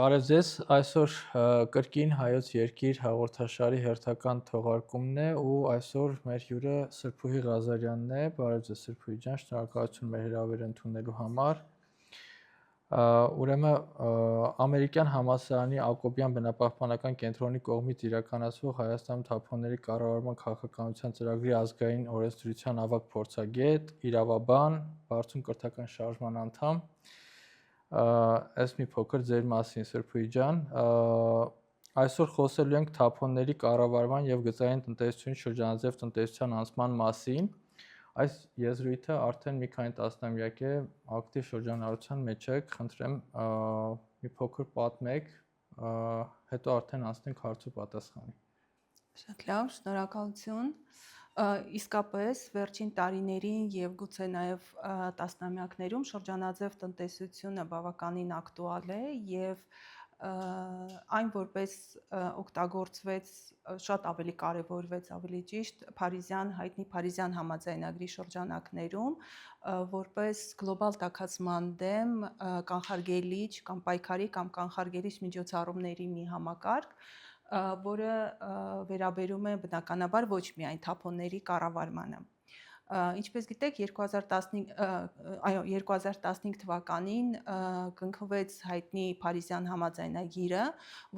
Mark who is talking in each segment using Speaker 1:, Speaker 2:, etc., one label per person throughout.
Speaker 1: Բարև ձեզ, այսօր կրկին հայոց երկիր հաղորդաշարի հերթական թողարկումն է ու այսօր մեր հյուրը Սրփուհի Ղազարյանն է, բարև ձեզ Սրփուհի ջան, շնորհակալություն մեր հրավերը ընդունելու համար։ Ուրեմն ամերիկյան համալսարանի Ակոբյան բնապահպանական կենտրոնի կողմից իրականացվող Հայաստանում թափոնների կառավարման քաղաքականության ծրագրի ազգային օրենսդրության ավագ փորձագետ, իրավաբան, Բարձուն կրթական շարժման անդամ Այս մի փոքր ձեր մասին Սրփուհի ջան, այսօր խոսելու ենք թափոնների կառավարման եւ գծային տնտեսությունի շրջանաձև տնտեսության անցման մասին։ Այս եզրույթը արդեն մի քանի տասնամյակ է ակտիվ շրջանառության մեջ է, խնդրեմ մի փոքր պատմեք, հետո արդեն անցնենք հարց ու պատասխանի։
Speaker 2: Շատ լավ, շնորհակալություն։ Իսկապես վերջին տարիներին եւ գուցե նաեւ տասնամյակներում շրջանաձև տնտեսությունը բավականին ակտուալ է եւ այն որպես օգտագործվեց շատ ավելի կարևորվեց ավելի ճիշտ հայտնի Փարիզյան համաձայնագրի շրջանակներում որպես գլոբալ տաքացման դեմ կանխարգելիչ կամ պայքարի կամ կանխարգելիչ միջոցառումների մի համակարգ որը վերաբերում է բնականաբար ոչ միայն թափոնների կառավարմանը։ Ինչպես գիտեք, 2015 թվականին կնքվեց հայտնի Փարիզյան համաձայնագիրը,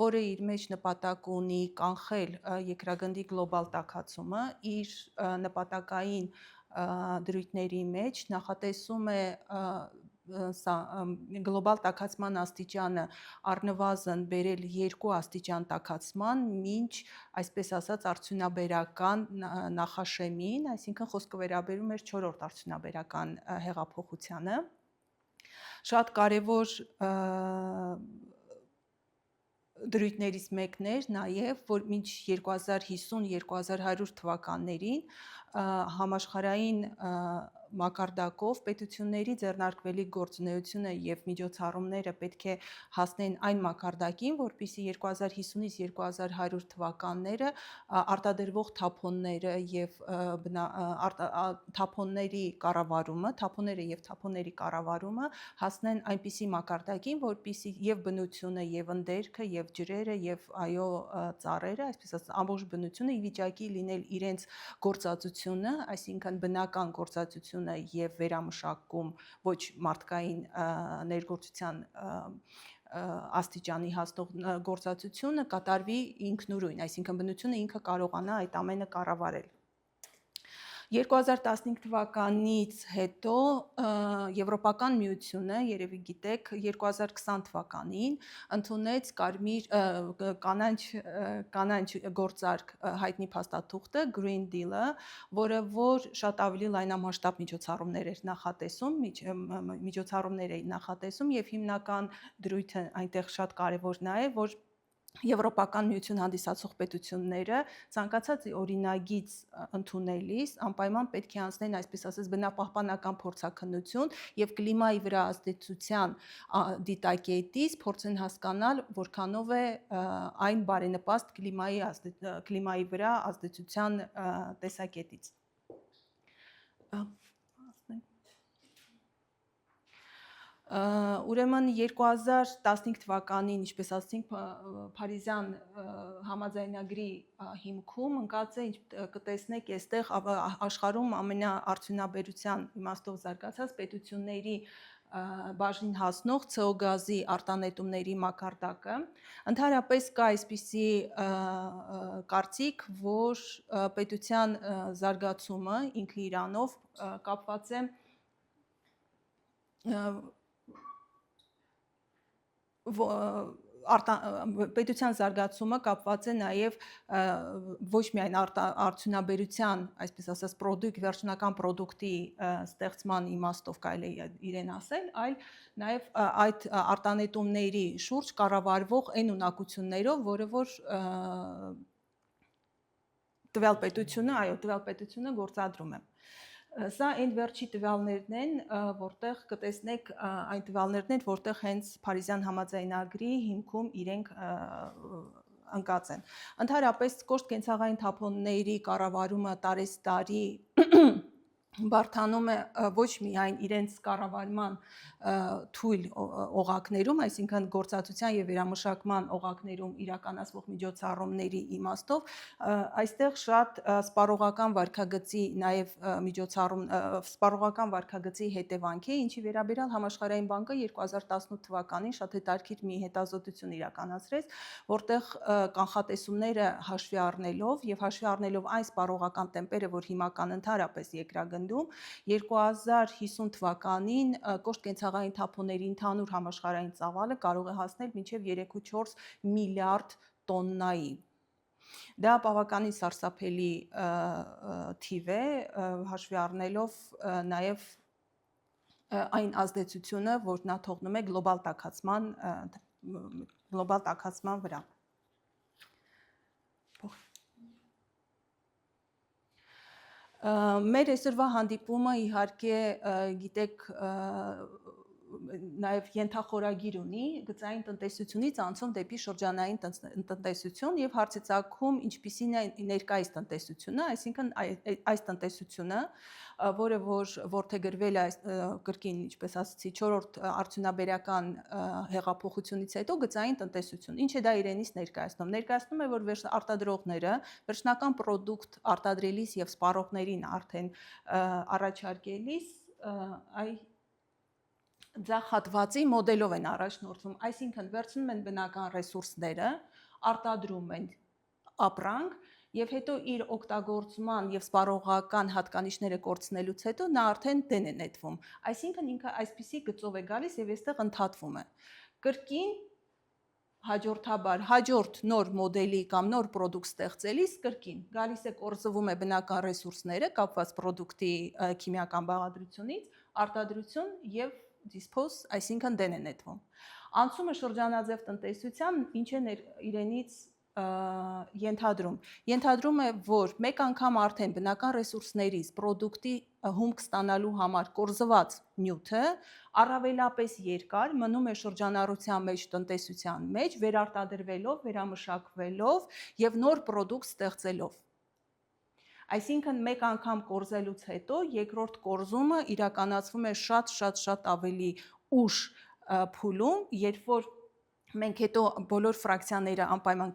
Speaker 2: որը իր մեջ նպատակ ունի կանխել երկրագնդի գլոբալ տաքացումը, իր նպատակային դրույթների մեջ նախատեսում է գլոբալ տաքացման աստիճանը առնվազն բերել 2 աստիճան տաքացման, մինչ այսպես ասած արդյունաբերական նախաշեմին, այսինքն խոսքը վերաբերում էր 4-րդ արդյունաբերական հեղափոխությանը։ Շատ կարևոր դրույթներից մեկն էր նաև, որ մինչ 2050-2100 թվականներին համաշխարհային մակարդակով պետությունների ձեռնարկվելիք գործունեությունը եւ միջոցառումները պետք է հասնեն այն մակարդակին, որպեսզի 2050-ից 2100 թվականները արտադրվող թափոնները եւ թափոնների կառավարումը հասնեն այնպիսի մակարդակին, որպեսզի եւ բնությունը եւ ընդերքը եւ ջրերը եւ ծառերը, այսպես ասած ամբողջ բնությունը ի վիճակի լինել իրենց գործածությունը, այսինքն բնական գործածությունը եւ վերամշակում ոչ մարդկային ներգործության աստիճանի հասնող գործածությունը կատարվի ինքնուրույն, այսինքն բնությունը ինքը կարողանա այդ ամենը կառավարել։ 2015 թվականից հետո Եվրոպական միությունը, երևի գիտեք, 2020 թվականին ընդունեց կանաչ գործարք հայտնի փաստաթուղթը Green Deal-ը, որը որ շատ ավելի լայնամասշտաբ միջոցառումներ էր նախատեսում եւ հիմնական դրույթը այնտեղ շատ կարեւոր նա է, որ Եվրոպական միություն հանդիսացող պետությունները ցանկացած օրինագիծ ընդունելիս անպայման պետք է անցնեն այսպես ասած բնապահպանական փորձաքննություն եւ կլիմայի վրա ազդեցության դիտակետից փորձեն հասկանալ որքանով է այն բարենպաստ կլիմայի վրա ազդեցության տեսակետից։ Ուրեմն 2015 թվականին, ինչպես ասացինք, Փարիզյան համաձայնագրի հիմքում ընկած է, կտեսնեք այստեղ աշխարհում ամենաարդյունաբերության իմաստով զարգացած պետությունների բաժին հասնող CO գազի արտանետումների մակարդակը։ Ընդհանրապես կա այսպիսի կարծիք, որ պետության զարգացումը ինքը իրանով կապված է պետության զարգացումը կապված է նաև ոչ միայն արդյունաբերության, այսպես ասած, վերջնական պրոդուկտի ստեղծման իմաստով կարելի է իրեն ասել, այլ նաև այդ արտանետումների շուրջ կառավարվող այն ունակություններով, որը որ տվյալ պետությունը գործադրում է։ Սա այն վերջի տվյալներն են, որտեղ կտեսնեք այն տվյալներն են, որտեղ հենց Փարիզյան համաձայնագրի հիմքում իրենք ընկած են։ Ընդհանրապես կոշտ կենցաղային թափոնների կառավարումը տարեցտարի բարթանում է ոչ միայն իրենց կառավարման թույլ օղակներում, այսինքն գործածության եւ վերամշակման օղակներում իրականացվող միջոցառումների իմաստով, այստեղ շատ սպառողական վարքագծի նաեւ սպառողական վարքագծի հետևանք է, ինչի վերաբերյալ Համաշխարհային բանկը 2018 թվականին շատ հետաքրքիր մի հետազոտություն իրականացրեց, որտեղ կանխատեսումները հաշվի առնելով եւ հաշվի առնելով այն սպառողական տեմպերը, որ հիմա կան ընդհանրապես երկրագնդում 2050 թվականին կոշտ կենցաղային թափոնների ընդհանուր համաշխարհային ծավալը կարող է հասնել մինչև 3.4 միլիարդ տոննայի։ Դա բավականին սարսափելի թիվ է, հաշվի առնելով նաև այն ազդեցությունը, որ նա թողնում է գլոբալ տաքացման վրա։ Մեր այսօրվա հանդիպումը իհարկե գիտեք նաև ենթախորագիր ունի գծային տնտեսությունից անցում դեպի շրջանային տնտեսություն եւ հարցեցակում ինչպիսին է ներկայիս տնտեսությունը, այսինքն այս տնտեսությունը, որը որդեգրվել է կրկին, ինչպես ասացի, 4-րդ արդյունաբերական հեղափոխությունից հետո գծային տնտեսություն։ Ինչ է դա իրենից ներկայացնում։ Ներկայացնում է, որ արտադրողները վերջնական պրոդուկտ արտադրելիս եւ սպառողներին արդեն առաջարկելիս ձախ հատվածի մոդելով են առաջնորդվում, այսինքն վերցնում են բնական ռեսուրսները, արտադրում են ապրանք եւ հետո իր օգտագործման եւ սպառողական հատկանիշները կորցնելուց հետո նա արդեն դեն է նետվում, այսինքն ինքը այսպիսի գծով է գալիս եւ այստեղ ընդհատվում է։ Կրկին հաջորդաբար հաջորդ նոր մոդելի կամ նոր պրոդուկտ ստեղծելիս կրկին գալիս է կորզվում է բնական ռեսուրսները կապված պրոդուկտի քիմիական բաղադրությունից, արտադրություն եւ dispose, այսինքն դեն է նետվում։ Անցումը շրջանաձև տնտեսության ինչ է իրենից ենթադրում։ Ենթադրում է, որ մեկ անգամ արդեն բնական ռեսուրսներից պրոդուկտի հումք ստանալու համար կորզված նյութը առավելապես երկար մնում է շրջանառության մեջ տնտեսության մեջ, վերարտադրվելով, վերամշակվելով եւ նոր պրոդուկտ ստեղծելով։ Այսինքն մեկ անգամ կորզելուց հետո երկրորդ կորզումը իրականացվում է շատ ավելի ուշ փուլում, երբ որ մենք հետո բոլոր ֆրակցիաները անպայման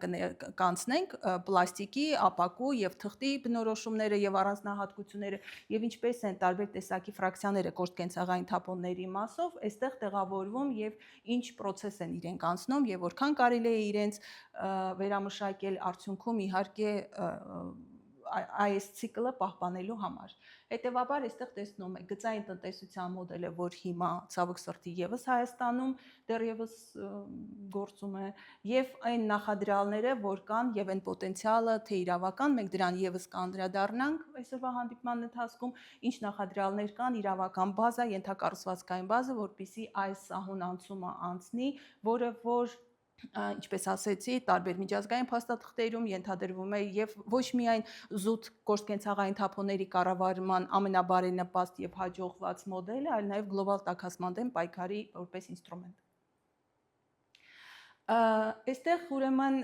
Speaker 2: կանցնենք պլաստիկի, ապակու եւ թղթի բնորոշումները եւ առանձնահատկությունները եւ ինչպես են տարբեր տեսակի ֆրակցիաները կոշտ կենցաղային թափոնների մասով, այստեղ տեղավորվում եւ ինչ process են իրենք անցնում եւ որքան կարելի է իրենց վերամշակել արդյունքում իհարկե այս ցիկլը պահպանելու համար։ Հետևաբար այստեղ տեսնում եք գծային տնտեսության մոդելը, որ հիմա ցավոք սրտի եւս Հայաստանում դեռևս գործում է, եւ այն նախադրյալները, որ կան եւ այն պոտենցիալը, թե իրավական, մենք դրան եւս կանդրադառնանք այսօրվա հանդիպման ընթացքում, ինչ նախադրյալներ կան, իրավական բազա, ենթակառուցվածքային բազա, որպեսզի այս սահուն անցումը անցնի, որը որ ինչպես ասեցի, տարբեր միջազգային փաստաթղթերում ենթադրվում է եւ ոչ միայն զուտ կոշտ կենցաղային թափոնների կառավարման ամենաբարենպաստ եւ հաջողված մոդելը, այլ նաեւ գլոբալ տաքացման դեմ պայքարի որպես ինստրումենտ։ Այստեղ ուրեմն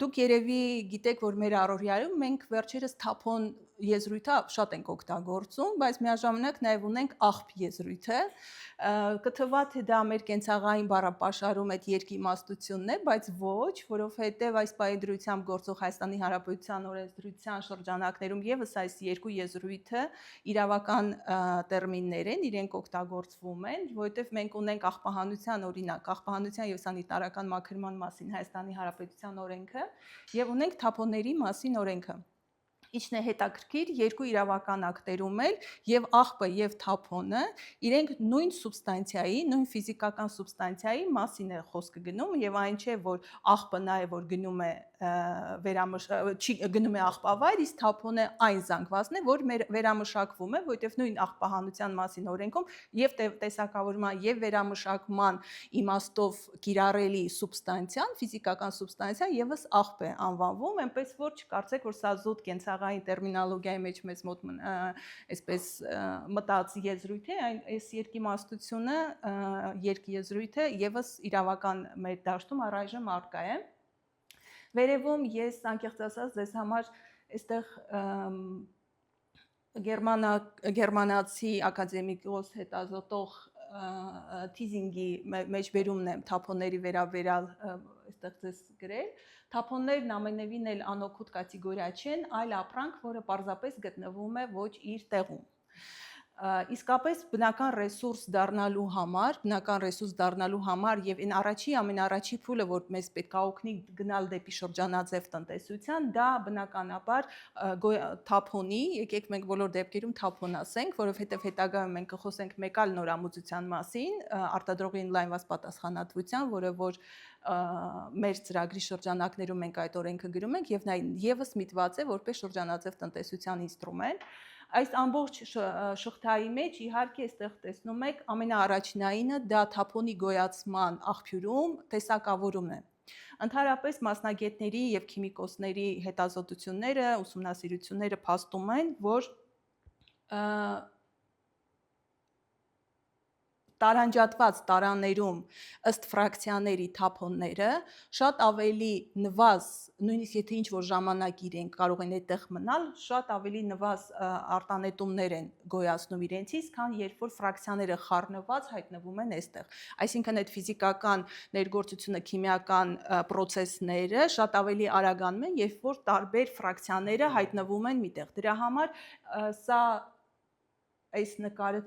Speaker 2: դուք երևի գիտեք, որ մեր առօրյայում մենք վերջերս թափոն եզրույթը շատ ենք օգտագործում, բայց միաժամանակ նաև ունենք աղբ եզրույթը, կթվա թե դա մեր կենցաղային բառապաշարում այդ երկիմաստությունն է, բայց ոչ, որովհետև այս պայդրությամբ գործող Հայաստանի Հանրապետության օրենսդրության շրջանակներում եւս այս երկու եզրույթը իրավական տերմիններ են, իրենք օգտագործվում են, որովհետև մենք ունենք աղբահանության օրինակ, աղբահանության եւ սանիտարական մաքրման մասին Հայաստանի Հանրապետության օրենքը եւ ունենք թափոնների մասին օրենքը։ Ինչն է հետաքրքիր, երկու իրավական ակտերում էլ եւ աղբը եւ թափոնը իրենք նույն սուբստանցիայի, նույն ֆիզիկական սուբստանցիայի մասին է խոսքը գնում եւ այն չէ, որ աղբը նա է, որ գնում է գնում է աղբավայր, իսկ թափոնը այն զանգվածն է, որ վերամշակվում է, որովհետեւ նույն աղբահանության մասին օրենքում եւ տեսակավորման եւ վերամշակման իմաստով կիրառելի սուբստանցիան, ֆիզիկական սուբստանցիան եւս աղբ է անվանվում, այնպես որ չկարծեք, որ սա զուտ կենցաղային տերմինոլոգիայի մեջ մեզ մոտ այսպես մտած եզրույթ է, այս երկիմաստությունը, երկեզրույթը եւս իրավական մեր դաշտում առայժմ առկա է։ Վերևում ես անկեղծ ասած ձեզ համար այստեղ գերմանացի ակադեմիկոս հետազոտող Թիզինգի մեջբերումն եմ թափոնների վերաբերյալ այստեղ ձեզ գրել։ Թափոններն ամենևին էլ անօգուտ կատեգորիա չեն, այլ ապրանք, որը պարզապես գտնվում է ոչ իր տեղում։ Իսկապես բնական ռեսուրս դառնալու համար եւ այն ամենաառաջի փուլը, որ մեզ պետք է օգնի գնալ դեպի շրջանաձև տնտեսության, դա բնականաբար թափոնի, եկեք մենք բոլոր դեպքերում թափոն ասենք, որովհետեւ հետագայում մենք կխոսենք մեկ այլ նորամուծության մասին, արտադրողի ընդլայնված պատասխանատվության, որը որ մեր ծրագրի շրջանակներում մենք այդ օրենքը գրում ենք եւ նա եւս միտված է որպես շրջանաձև տնտեսության ինստրումենտ։ Այս ամբողջ շղթայի մեջ իհարկե այստեղ տեսնում եք ամենաառաջնայինը դա թափոնի գոյացման աղբյուրում տեսակավորումն է։ Ընդհանրապես մասնագետների եւ քիմիկոսների հետազոտությունները, ուսումնասիրությունները փաստում են, որ տարանջատված տարաներում ըստ ֆրակցիաների թափոնները շատ ավելի նվազ, նույնիսկ եթե ինչ-որ ժամանակ իրենք կարող են այդտեղ մնալ, շատ ավելի նվազ արտանետումներ են գոյացնում իրենցից, քան երբ որ ֆրակցիաները խառնված հայտնվում են այստեղ։ Այսինքն այդ ֆիզիկական ներգործությունը, քիմիական պրոցեսները շատ ավելի արագանում են, երբ որ տարբեր ֆրակցիաները հայտնվում են միտեղ։ Դրա համար սա այս նկարը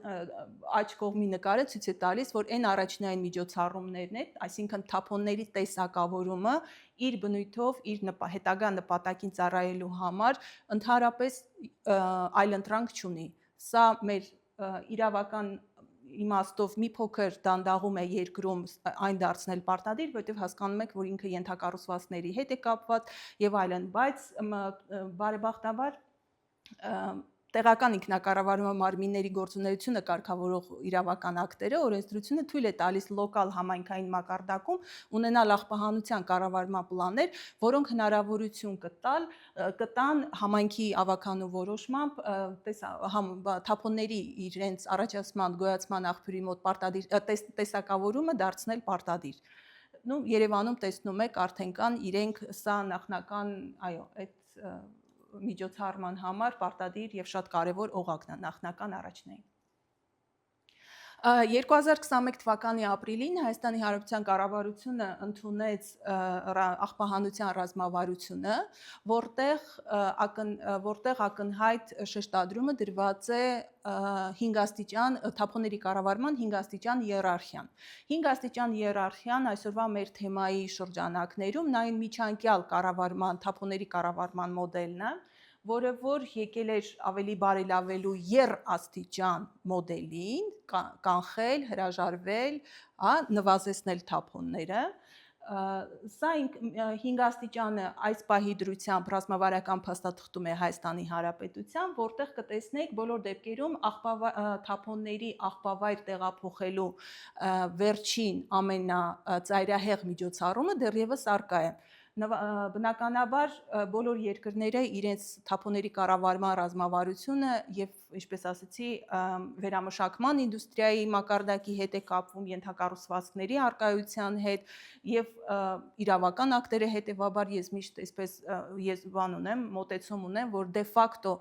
Speaker 2: աջ կողմի նկարը ցույց է տալիս, որ այն առաջնային միջոցառումներն են, այսինքն թափոնների տեսակավորումը իր բնույթով իր հետագա նպատակին ծառայելու համար ընդհանրապես այլընտրանք չունի։ Սա մեր իրավական իմաստով մի փոքր դանդաղում է երկրում այն դարձնել պարտադիր, որովհետև հասկանում եք, որ ինքը ենթակառուցվածքների հետ է կապված եւ այլն, բայց բարեբախտաբար տեղական ինքնակառավարման մարմինների գործունեությունը կարգավորող իրավական ակտերը օրենսդրությունը թույլ է տալիս լոկալ համայնքային մակարդակում ունենալ աղբահանության կառավարման պլաններ, որոնք հնարավորություն կտան համայնքի ավականու որոշմամբ թափոնների իրենց առաջացման գոյացման աղբյուրի մոտ պարտադիր տեսակավորումը դարձնել պարտադիր։ Երևանում տեսնում եք արդեն կան իրենք սա նախնական, այդ միջոցառման համար պարտադիր եւ շատ կարեւոր օղակն է նախնական առաջնային։ 2021 թվականի ապրիլին Հայաստանի Հանրապետության կառավարությունը ընդունեց աղբահանության ռազմավարությունը, որտեղ ակնհայտ շեշտադրումը դրված է 5 աստիճան թափոնների կառավարման 5 աստիճան հիերարխիան։ 5 աստիճան հիերարխիան այսօրվա մեր թեմայի շրջանակներում նա այն միջանկյալ կառավարման, թափոնների կառավարման մոդելն է, որը որ եկել էր ավելի բարելավելու եռաստիճան մոդելին, կանխել, հրաժարվել, նվազեցնել թափոնները։ Սա 5 աստիճանը այս պահի դրությամբ ռազմավարական փաստաթղթում է Հայաստանի Հանրապետության, որտեղ կտեսնեք բոլոր դեպքերում թափոնների աղբավայր տեղափոխելու վերջին ամենածայրահեղ միջոցառումը դեռևս առկա է։ Բնականաբար բոլոր երկրները իրենց թափոնների կառավարման ռազմավարությունը եւ ինչպես ասացի, վերամշակման ինդուստրիայի մակարդակի հետ է կապվում, ենթակառուցվածքների առկայության հետ եւ իրավական ակտերը հետեւաբար ես միշտ այսպես մոտեցում ունեմ, որ դե ֆակտո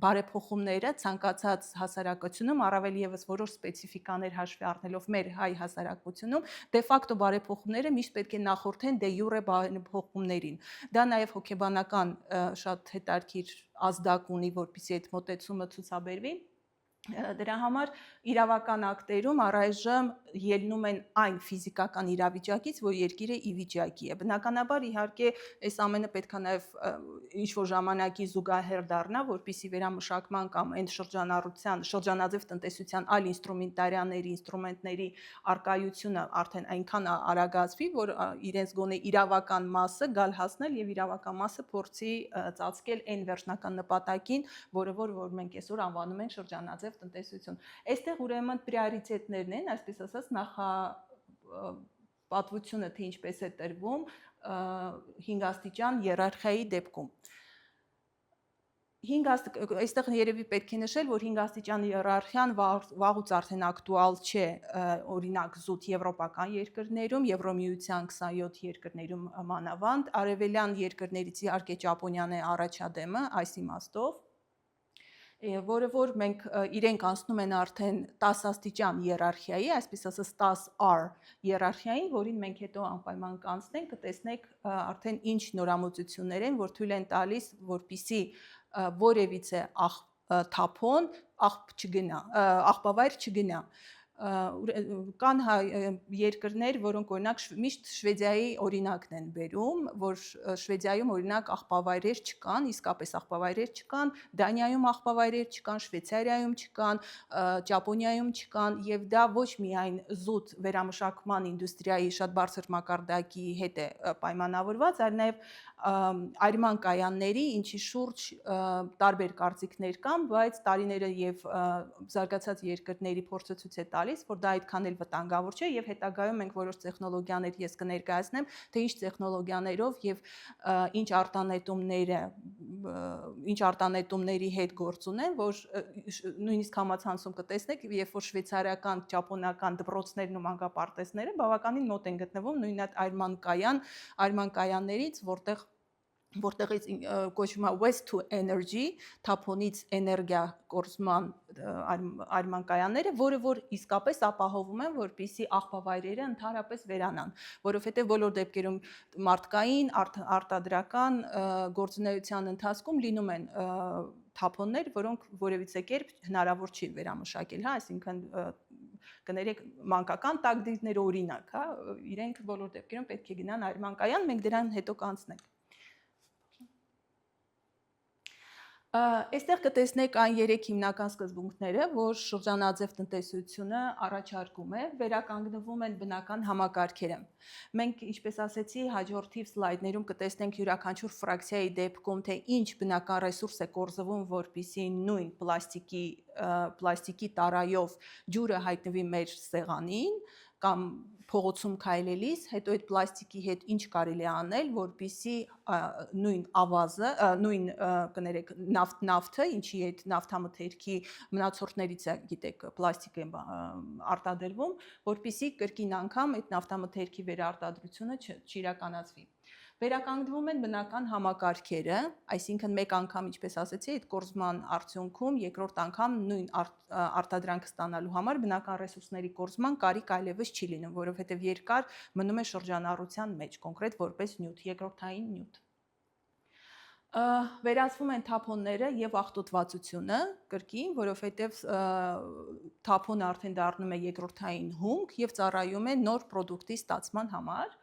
Speaker 2: բարեփոխումները ցանկացած հասարակությունում, առավել եւս որոշ սպეციფիկաներ հաշվի առնելով մեր հայ հասարակությունում, դե ֆակտո բարեփոխումները միշտ պետք է նախորդեն դե յուրե բարեփոխումներին։ Դա նաեւ հոգեբանական շատ հետաքրքիր ազդակ ունի, որպեսզի այդ մոտեցումը ցուցաբերվի։ Դրա համար իրավական ակտերում առայժմ ելնում են այն ֆիզիկական իրավիճակից, որ երկիրը ի վիճակի է։ Բնականաբար իհարկե այս ամենը պետք է նաև ինչ-որ ժամանակի զուգահեռ դառնա, որպեսզի վերամշակման կամ այն շրջանաձև տնտեսության այլ ինստրումենտների արկայությունը արդեն այնքան արագացվի, որ իրենց գոնե իրավական մասը գալ հասնել եւ իրավական մասը փորձի ծածկել այն վերջնական նպատակին, որը որ մենք այսօր անվանում ենք շրջանաձև տնտեսություն։ Այստեղ ուրեմն պրիորիտետներն են, այսպես ասած, պատվությունը թե ինչպես է տրվում 5 աստիճան հիերարխիայի դեպքում։ Այստեղ երևի պետք է նշել, որ 5 աստիճան հիերարխիան վաղուց արդեն ակտուալ չէ, օրինակ զուտ եվրոպական երկրներում, Եվրոմիության 27 երկրներում մանավանդ, արևելյան երկրներից իհարկե Ճապոնիան է առաջադեմը այս իմաստով։ որը որ մենք իրենք անցնում են արդեն 10 աստիճան հիերարխիայի, այսպես ասած 10R հիերարխիային, որին մենք հետո անպայման կանցնենք, կտեսնեք արդեն ինչ նորամուծություններ են, որ թույլ են տալիս, որպիսի որևիցե թափոն աղբավայր չգնա։ Կան երկրներ, որոնք օրինակ միշտ Շվեդիայի օրինակն են բերում, որ Շվեդիայում օրինակ աղբավայրեր չկան, իսկապես աղբավայրեր չկան, Դանիայում աղբավայրեր չկան, Շվեյցարիայում չկան, Ճապոնիայում չկան, եւ դա ոչ միայն զուտ վերամշակման ինդուստրիայի շատ բարձր մակարդակի հետ է պայմանավորված, այլ նաեւ այրման կայանների, ինչի շուրջ տարբեր կարծիքներ կան, բայց տարիները եւ զարգացած երկրների փորձը ցույց է տալիս, որ դա այդքան էլ վտանգավոր չէ եւ հետագայում մենք որոշ տեխնոլոգիաներ ես կներկայացնեմ, թե ինչ տեխնոլոգիաներով եւ ինչ արտանետումների հետ գործ ունեն, որ նույնիսկ համացանցում կտեսնեք, երբ որ շվեյցարիական, ճապոնական դպրոցներն ու մանկապարտեզները բավականին մոտ են գտնվում նույն այդ այրման կայաններից, որտեղից կոչվում է waste to energy, թափոնից էներգիա կորզման այրման կայանները, որը որ իսկապես ապահովում են, որպեսզի աղբավայրերը ընդհանրապես վերանան, որովհետև բոլոր դեպքերում մարդկային, արտադրական գործունեության ընթացքում լինում են թափոններ, որոնք որևիցե կերպ հնարավոր չի վերամշակել, հա, այսինքն կներեք մանկական տակդիրներ օրինակ, հա, իրենք բոլոր դեպքերում պետք է գնան այրման կայան, մենք դրան հետո կանցնենք։ Այստեղ կտեսնեք այն 3 հիմնական սկզբունքները, որ շրջանաձև տնտեսությունը առաջարկում է, վերականգնվում են բնական համակարգերը։ Մենք, ինչպես ասեցի, հաջորդիվ սլայդներում կտեսնենք յուրաքանչյուր ֆրակցիայի դեպքում, թե ինչ բնական ռեսուրս է կորզվում, որպեսզի նույն պլաստիկի տարայով ջուրը հայտնվի մեր սեղանին, կամ փողոցում քայլելիս, հետո այդ պլաստիկի հետ ինչ կարելի է անել, որպեսզի նույն ավազը, նույն կներեք նավթը, ինչի այդ նավթամթերքի մնացորդներից է, գիտեք, պլաստիկ է արտադրվում, որպեսզի կրկին անգամ այդ նավթամթերքի վերարտադրությունը չիրականացվի։ Վերականգնվում են բնական համակարգերը, այսինքն մեկ անգամ, ինչպես ասեցի, այդ կորզման արդյունքում երկրորդ անգամ նույն արտադրանքը ստանալու համար բնական ռեսուրսների կորզման կարիք այլևս չի լինում, որովհետև երկար մնում է շրջանառության մեջ, կոնկրետ որպես նյութ, երկրորդային նյութ։ Վերացվում են թափոնները եւ աղտոտվածությունը կրկին, որովհետեւ թափոնը արդեն դառնում է երկրորդային հումք եւ ծառայում է նոր պրոդուկտի ստացման համար։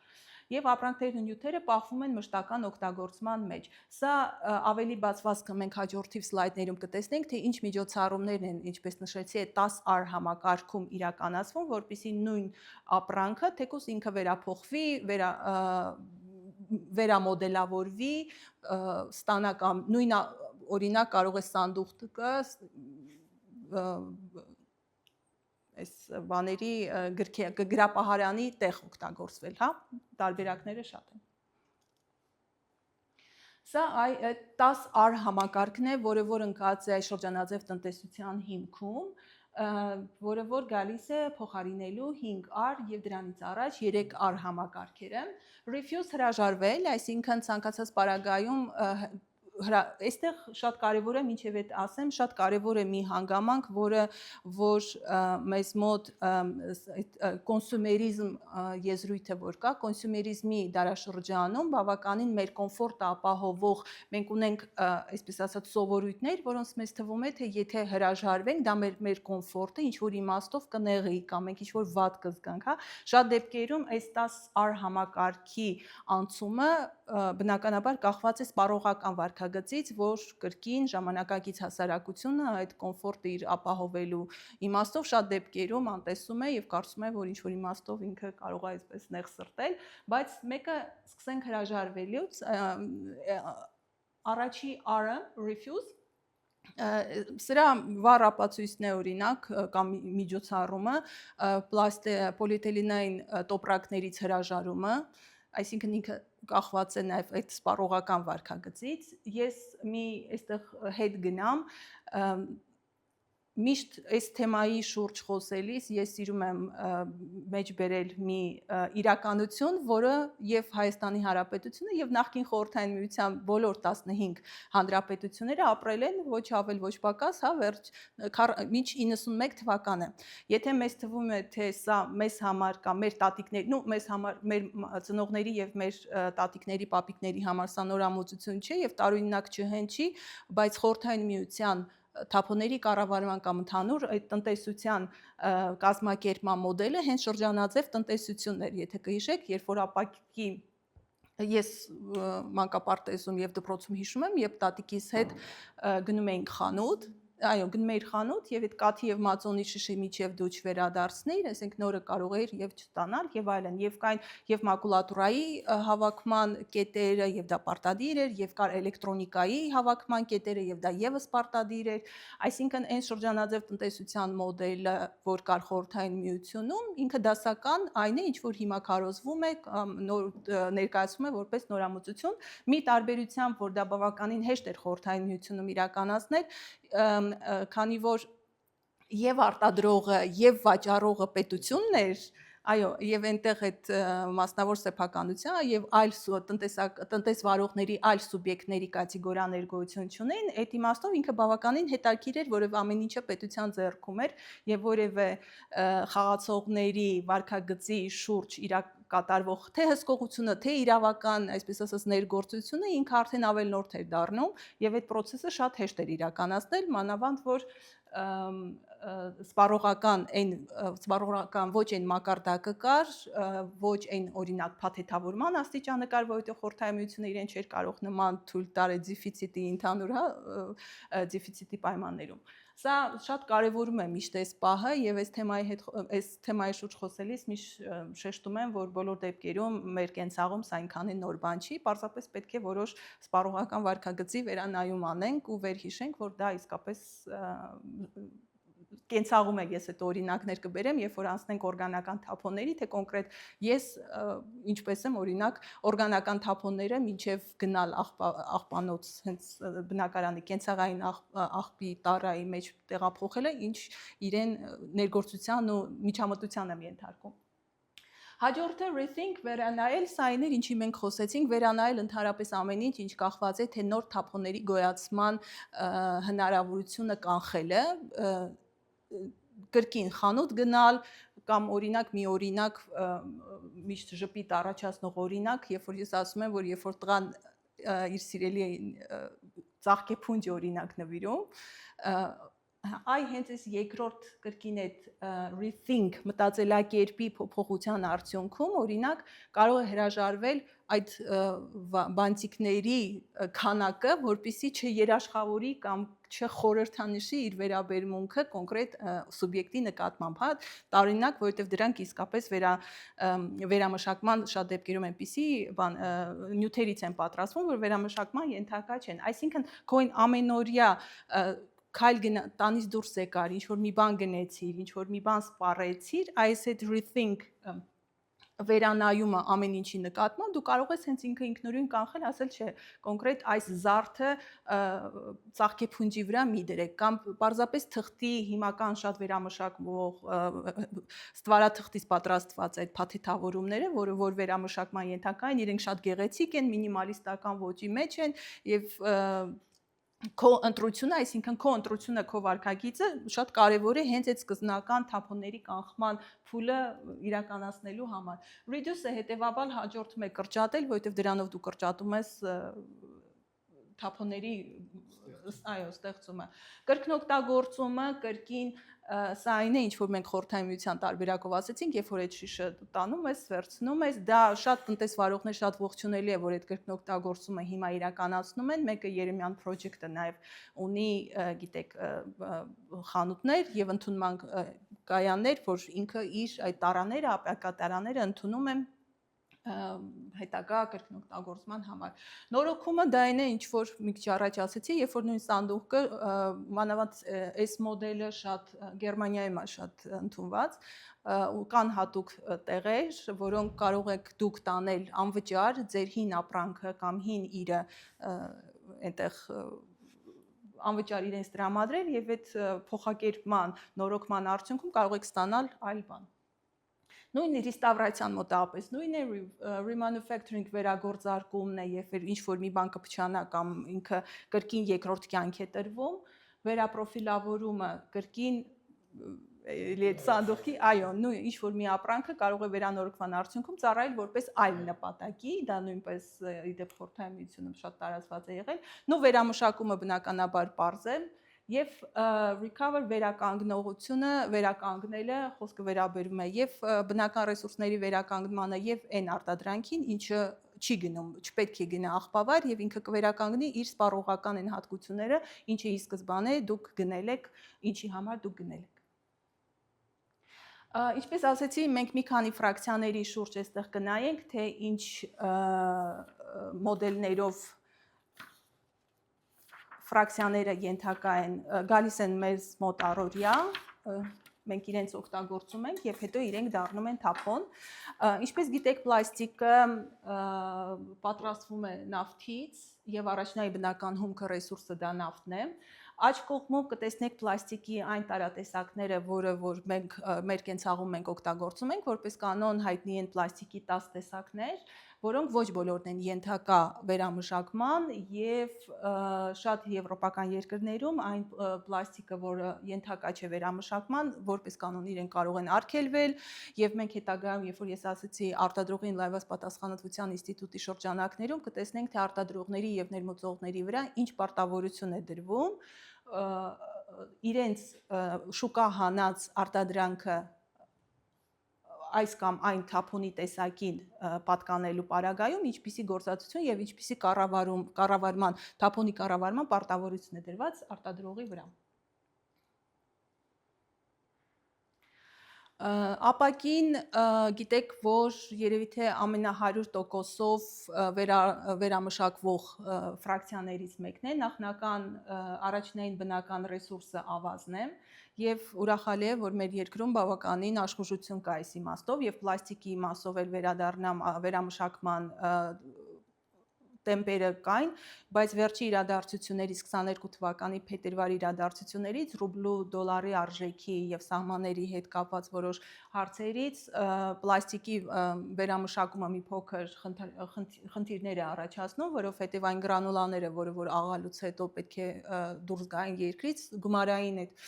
Speaker 2: Եվ ապրանքներն ու նյութերը պահվում են մշտական օգտագործման մեջ։ Սա ավելի բացվածքը մենք հաջորդիվ սլայդներում կտեսնենք, թե ինչ միջոցառումներն են, ինչպես նշեցի, 10R համակարգում իրականացվում, որպեսզի նույն ապրանքը, թեկուզ ինքը վերափոխվի, վերամոդելավորվի, ստանա կամ նույն օրինակ կարող է սանդուղքը այս բաների գրապահարանի տեղ օգտագործվել, հա, տարբերակները շատ են։ Սա 10R համակարգն է, որը որ ընկած է շրջանաձև տնտեսության հիմքում, որը որ գալիս է փոխարինելու 5R եւ դրանից առաջ 3R համակարգերը։ Refuse հրաժարվել, այսինքն ցանկացած պարագայում այստեղ շատ կարևոր է, մինչև այդ ասեմ, շատ կարևոր է մի հանգամանք, որը որ մեզ մոտ կոնսումերիզմ եզրույթը որ կա, կոնսումերիզմի դարաշրջանում բավականին մեր կոմֆորտը ապահովող մենք ունենք, այսպես ասած, սովորույթներ, որոնց մեզ թվում է, թե եթե հրաժարվենք, դա մեր կոմֆորտը ինչ որ իմաստով կնեղի կամ մենք ինչ որ վատ կզգանք, հա։ Շատ դեպքերում այս 10R համակարգի անցումը բնականաբար կախված է սպառողական վարքագծից, որ կրկին ժամանակակից հասարակությունը այդ կոմֆորտը իր ապահովելու իմաստով շատ դեպքերում անտեսում է եւ կարծում է, որ ինչ որ իմաստով ինքը կարող է այսպես նեղ սրտել, բայց մեկը սկսենք հրաժարվելուց, առաջի R-ը refuse սրա վառ ապացույցն է օրինակ կամ միջոցառումը պոլիէթիլենային տոպրակներից հրաժարումը, այսինքն ինքը կախված է նաև այդ սպառողական վարքագծից։ Ես մի այստեղ հետ գնամ միշտ այս թեմայի շուրջ խոսելիս ես սիրում եմ մեջ բերել մի իրականություն, որը եւ Հայաստանի Հանրապետությունը եւ նախկին Խորհրդային Միության բոլոր 15 հանրապետությունները ապրել են ոչ ավել ոչ պակաս, հա, վերջ մինչ 91 թվականը։ Եթե մեզ թվում է, թե սա մեզ համար կամ մեր տատիկների, մեզ համար, մեր ծնողների եւ մեր տատիկների, պապիկների համար սա նորամուծություն չէ եւ տարօրինակ չհնչի, բայց Խորհրդային Միության թափոնների կառավարման կամ ընդհանուր այդ տնտեսության կազմակերպման մոդելը հենց շրջանաձև տնտեսությունն էր, եթե կհիշեք, երբ որ ապակի ես մանկապարտեզում եւ դպրոցում հիշում եմ, երբ տատիկիս հետ գնում էինք խանութ, այո, գնում էիր խանութ եւ այդ կաթի եւ մածոնի շշի միջև դու չվերադարձնեիր, այսինքն նորը կարող էիր եւ չստանալ եւ այլն, եւ կային եւ մակուլատուրայի հավաքման կետերը եւ դա պարտադիր էր, եւ կար էլեկտրոնիկայի հավաքման կետերը եւ դա եւս պարտադիր էր, այսինքն այն շրջանաձև տնտեսության մոդելը, որ կար Խորհրդային Միությունում, ինքը դասական այն է, ինչ որ հիմա քարոզվում է, ներկայացվում է որպես նորամուծություն, մի տարբերությամբ, որ դա բավականին հեշտ էր Խորհրդային Միությունում իրականացնել, քանի որ եւ արտադրողը եւ վաճառողը պետությունն էր, այո, եւ այնտեղ այդ մասնավոր սեփականության եւ այլ տնտեսվարողների այլ սուբյեկտների կատեգորիաներ գոյություն չունեն, այդ իմաստով ինքը բավականին հետաքրքիր էր, որովհետեւ ամեն ինչը պետության ձեռքում էր եւ որևէ խաղացողների վարկագծի շուրջ կատարվող թե հսկողությունը, թե իրավական, այսպես ասած, ներգործությունը ինքը արդեն ավելնորդ էր դառնում եւ այդ process-ը շատ հեշտ էր իրականացնել, մանավանդ որ սպառողական ոչ այն մակարդակը կար, ոչ այն օրինակ փաթեթավորման աստիճանը կար, որովհետեւ Խորհրդային Միությունը իրեն չէր կարող նման թույլ տալ դեֆիցիտի ընդհանուր, հա, դեֆիցիտի պայմաններում։ Սա շատ կարևորում է միշտ այս պահը եւ այս թեմայի շուրջ խոսելիս միշտ շեշտում եմ, որ բոլոր դեպքերում մեր կենցաղում սա այնքան նոր բան չի, պարզապես պետք է որոշ սպառողական վարկագծի վերանայում անենք ու վերհիշենք, որ դա իսկապես կենցաղում է, ես այդ օրինակներ կբերեմ, երբ որ անցնենք օրգանական թափոնների, թե կոնկրետ ես ինչպես եմ օրինակ օրգանական թափոնները մինչև գնալ աղբանոց հենց բնակարանի կենցաղային աղբի տարայի մեջ տեղափոխելը, ինչ իրեն ներգործության ու միջամտության եմ ենթարկում։ Հաջորդը rethink վերանայել, սա այն էր, ինչի մենք խոսեցինք, վերանայել ընդհանրապես ամեն ինչ, ինչ կախված է, թե նոր թափոնների գոյացման հնարավորությունը կանխելը, կրկին խանութ գնալ կամ օրինակ մի օրինակ միշտ ժպիտ առաջացնող օրինակ, երբ որ ես ասում եմ, որ երբ որ տղան իր սիրելի ծաղկեփունջ օրինակ նվիրում, այ հենց այս երկրորդ կրկին այդ rethink մտածելակերպի փոփոխության արդյունքում օրինակ կարող է հրաժարվել այդ բանտիկների քանակը, որպեսզի չերաշխավորի կամ չխորհրդանշի իր վերաբերմունքը կոնկրետ սուբյեկտի նկատմամբ, հա, տարօրինակ, որովհետև դրանք իսկապես վերամշակման շատ դեպքերում այնպիսի նյութերից են պատրաստվում, որ վերամշակման ենթակա չեն։ Այսինքն քո այն ամենօրյա քայլ տանից դուրս եկար, ինչ որ մի բան գնեցիր, ինչ որ մի բան սպառեցիր, այս այդ rethink վերանայումը ամեն ինչի նկատմամբ դու կարող ես հենց ինքնուրույն կանխել, ասել չէ, կոնկրետ այս զարդը ծաղկեփունջի վրա մի դրեք կամ պարզապես թղթի հիմական շատ վերամշակվող ստվարաթղթից պատրաստված այդ փաթեթավորումները, որ վերամշակման ենթակա են, իրենք շատ գեղեցիկ են, մինիմալիստական ոճի մեջ են եւ քո ընտրությունը, այսինքն քո ընտրությունը, քո վարքագիծը շատ կարևոր է հենց այդ սկզբնական թափոնների կանխման փուլը իրականացնելու համար։ Reduce-ը հետևաբար հաջորդում է կրճատել, որովհետև դրանով դու կրճատում ես թափոնների ստեղծումը։ Կրկնօգտագործումը, կրկին սա այն է, ինչ որ մենք Խորհրդային Միության տարբերակով ասեցինք, երբ որ այդ շիշը տանում ես, վերցնում ես, դա շատ տնտեսվարողներ շատ ողջունելի է, որ այդ կրկնօգտագործումը հիմա իրականացնում են, մեկը Երեմյան project-ը նաև ունի, գիտեք, խանութներ եւ ընդունման կայաններ, որ ինքը իր այդ տարաները, ապակատարաները ընդունում են հետագա կրկնօգտագործման համար։ Նորոգումը դա այն է, ինչ որ մի քիչ առաջ ասեցի, երբ որ նույն սանդուղքը մանավանդ այս մոդելը շատ Գերմանիայում է շատ ընդունված, կան հատուկ տեղեր, որոնք կարող եք դուք տանել անվճար ձեր հին ապրանքը կամ հին իրը այնտեղ անվճար իրենց տրամադրել եւ այդ փոխակերպման, նորոգման արդյունքում կարող եք ստանալ այլ բան։ Նույն ռեստավրացիան մոտավորապես նույն է, remanufacturing վերագործարկումն է, երբ ինչ որ մի բան կփչանա կամ ինքը կրկին երկրորդ կյանք է տրվում, վերապրոֆիլավորումը կրկին սանդուղքի, այո, նույն ինչ որ մի ապրանքը կարող է վերանորոգման արդյունքում ծառայել որպես այլ նպատակի, դա նույնպես իդեպ Խորհրդային Միությունում շատ տարածված է եղել, նո վերամշակումը բնականաբար պարզ է եւ recover վերականգնողությունը, վերականգնելը խոսքը վերաբերում է եւ բնական ռեսուրսների վերականգնմանը եւ այն արտադրանքին, ինչը չի գնում, չպետք է գնա աղբավար եւ ինքը կվերականգնի իր սպառողական այն հատկությունները, ինչը ի սկզբանե դուք գնել եք, ինչի համար դուք գնել եք։ Ինչպես ասեցի, մենք մի քանի ֆրակցիաների շուրջ այստեղ կնայենք, թե ինչ մոդելներով ֆրակցիաները ենթակա են, գալիս են մեզ մոտ առօրյա, մենք իրենց օգտագործում ենք եւ հետո իրենք դառնում են թափոն։ Ինչպես գիտեք, պլաստիկը պատրաստվում է նավթից եւ առաջնային բնական հումքը ռեսուրսը դա նավթն է։ Աջ կողմում կտեսնեք պլաստիկի այն տարատեսակները, որը որ մենք մեր կենցաղում մենք օգտագործում ենք, որպես կանոն հայտնի են պլաստիկի 10 տեսակներ, որոնք ոչ բոլորն են ենթակա վերամշակման եւ շատ եվրոպական երկրներում այն պլաստիկը, որը ենթակա չէ վերամշակման, որպես կանոն իրեն կարող են արգելվել եւ մենք հետագայում, երբ որ ես ասացի արտադրողին լայված պատասխանատվության ինստիտուտի շրջանակներում, կտեսնենք թե արտադրողների եւ ներմուծողների վրա ինչ պարտավորություն է դրվում իրենց շուկա հանած արտադրանքը այս կամ այն թափոնի տեսակին պատկանելու պարագայում ինչպիսի գործածություն եւ ինչպիսի կառավարման թափոնի կառավարման պարտավորություն է դրված արտադրողի վրա։ Ապակին գիտեք, որ երևի թե ամենա 100%-ով վերամշակվող ֆրակցիաներից մեկն է, նախնական առաջնային բնական ռեսուրսը ավազն է եւ ուրախալի է, որ մեր երկրում բավականին աշխուժություն կա այս իմաստով եւ պլաստիկի մասով էլ վերամշակման տեմպերը կային, բայց վերջի իրադարձություններից 22 թվականի փետրվարի իրադարձություններից ռուբլու դոլարի արժեքի եւ սահմանների հետ կապված որոշ հարցերից պլաստիկի վերամշակումը մի փոքր խնդիրներ է առաջացնում, որովհետեւ այն գրանուլաները, որը որ աղալուց հետո պետք է դուրս գային երկրից, գումարային այդ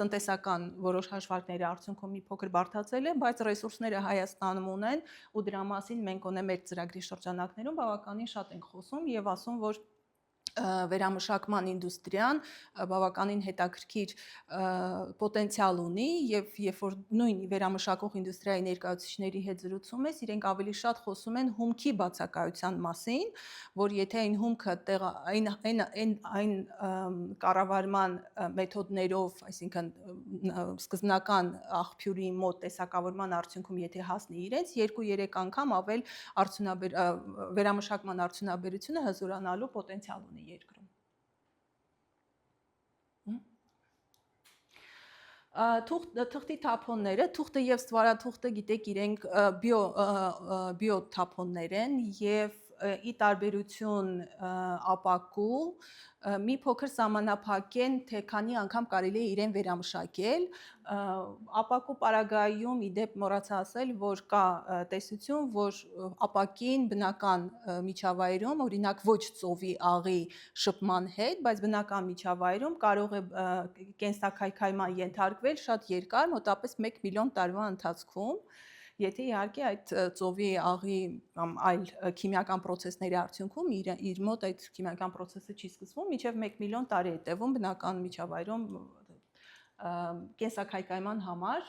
Speaker 2: տնտեսական որոշ հաշվարկների արդյունքում մի փոքր բարդացել է, բայց ռեսուրսները Հայաստանում ունեն ու դրա մասին մենք ունենք մեր ծրագրի շրջանակներում բավականին շատ ենք խոսում եւ ասում, որ վերամշակման ինդուստրիան բավականին հետաքրքիր պոտենցիալ ունի եւ երբ որ նույն վերամշակող ինդուստրիայի ներկայացուցիչների հետ զրուցում ես, իրենք ավելի շատ խոսում են հումքի բացակայության մասին, որ եթե այն հումքը այն կառավարման մեթոդներով, այսինքն սկզբնական աղբյուրի մոտ տեսակավորման արդյունքում եթե հասնի իրենց 2-3 անգամ ավել վերամշակման արդյունաբերությունը հզորանալու պոտենցիալ ունի երկրում։ Թուղթի թափոնները, թուղթը եւ ստվարաթուղթը գիտեք իրենք բիո թափոններ են եւ ի տարբերություն ապակու մի փոքր սահմանափակ են, թե քանի անգամ կարելի է իրեն վերամշակել։ Ապակու պարագայում իդեպ մոռացա ասել, որ կա տեսություն, որ ապակին բնական միջավայրում, օրինակ ոչ ծովի աղի շփման հետ, բայց բնական միջավայրում կարող է կենսաքայքայման ենթարկվել շատ երկար, մոտավորապես 1 միլիոն տարվա ընթացքում, եթե իհարկե այդ ծովի աղի կամ այլ քիմիական պրոցեսների արդյունքում իր մոտ այդ քիմիական պրոցեսը չի սկսվում, մինչև 1 միլիոն տարի է տևում բնական միջավայրում կենսաքայքայման համար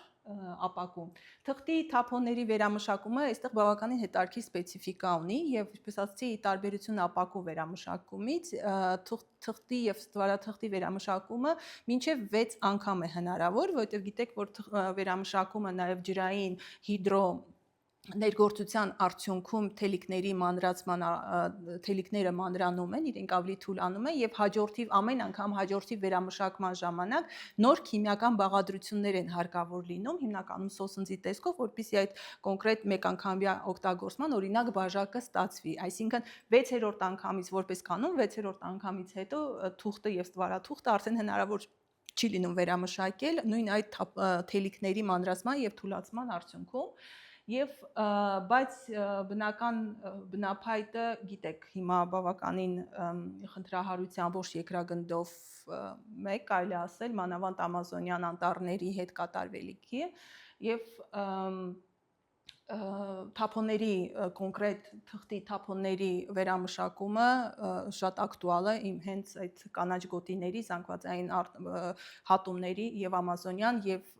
Speaker 2: ապակու։ Թղթի թափոնների վերամշակումը այստեղ բավականին հետաքրքիր սպეციფիկա ունի եւ ինչպես ասացի, ի տարբերություն ապակու վերամշակումից թղթի եւ ստվարաթղթի վերամշակումը մինչեւ 6 անգամ է հնարավոր, որովհետեւ գիտեք, որ վերամշակումը նաեւ ջրային հիդրո ներգործության արդյունքում թելիկները մանրանում են, իրենք ավելի թուլանում են եւ ամեն անգամ հաջորդի վերամշակման ժամանակ նոր քիմիական բաղադրություններ են հարկավոր լինում, հիմնականում սոսնձի տեսքով, որպեսզի այդ կոնկրետ մեկ անգամյա օգտագործման օրինակ բաժակը ստացվի։ Այսինքն 6-րդ անգամից որպես կանոն 6-րդ անգամից հետո թուղթը եւ ստվարաթուղթը արդեն հնարավոր չի լինում վերամշակել նույն այդ թելիկների մանրացման եւ թուլացման արդյունքում եւ բայց բնական բնափայտը գիտեք հիմա բավականին խնդրահարության ամբողջ երկրագնդով մեկ կարելի ասել մանավանդ ամազոնյան անտառների հետ կատարվելիքի եւ թափոնների կոնկրետ թղթի թափոնների վերամշակումը շատ ակտուալ է իմ հենց այդ կանաչ գոտիների զանգվածային հատումների եւ ամազոնյան եւ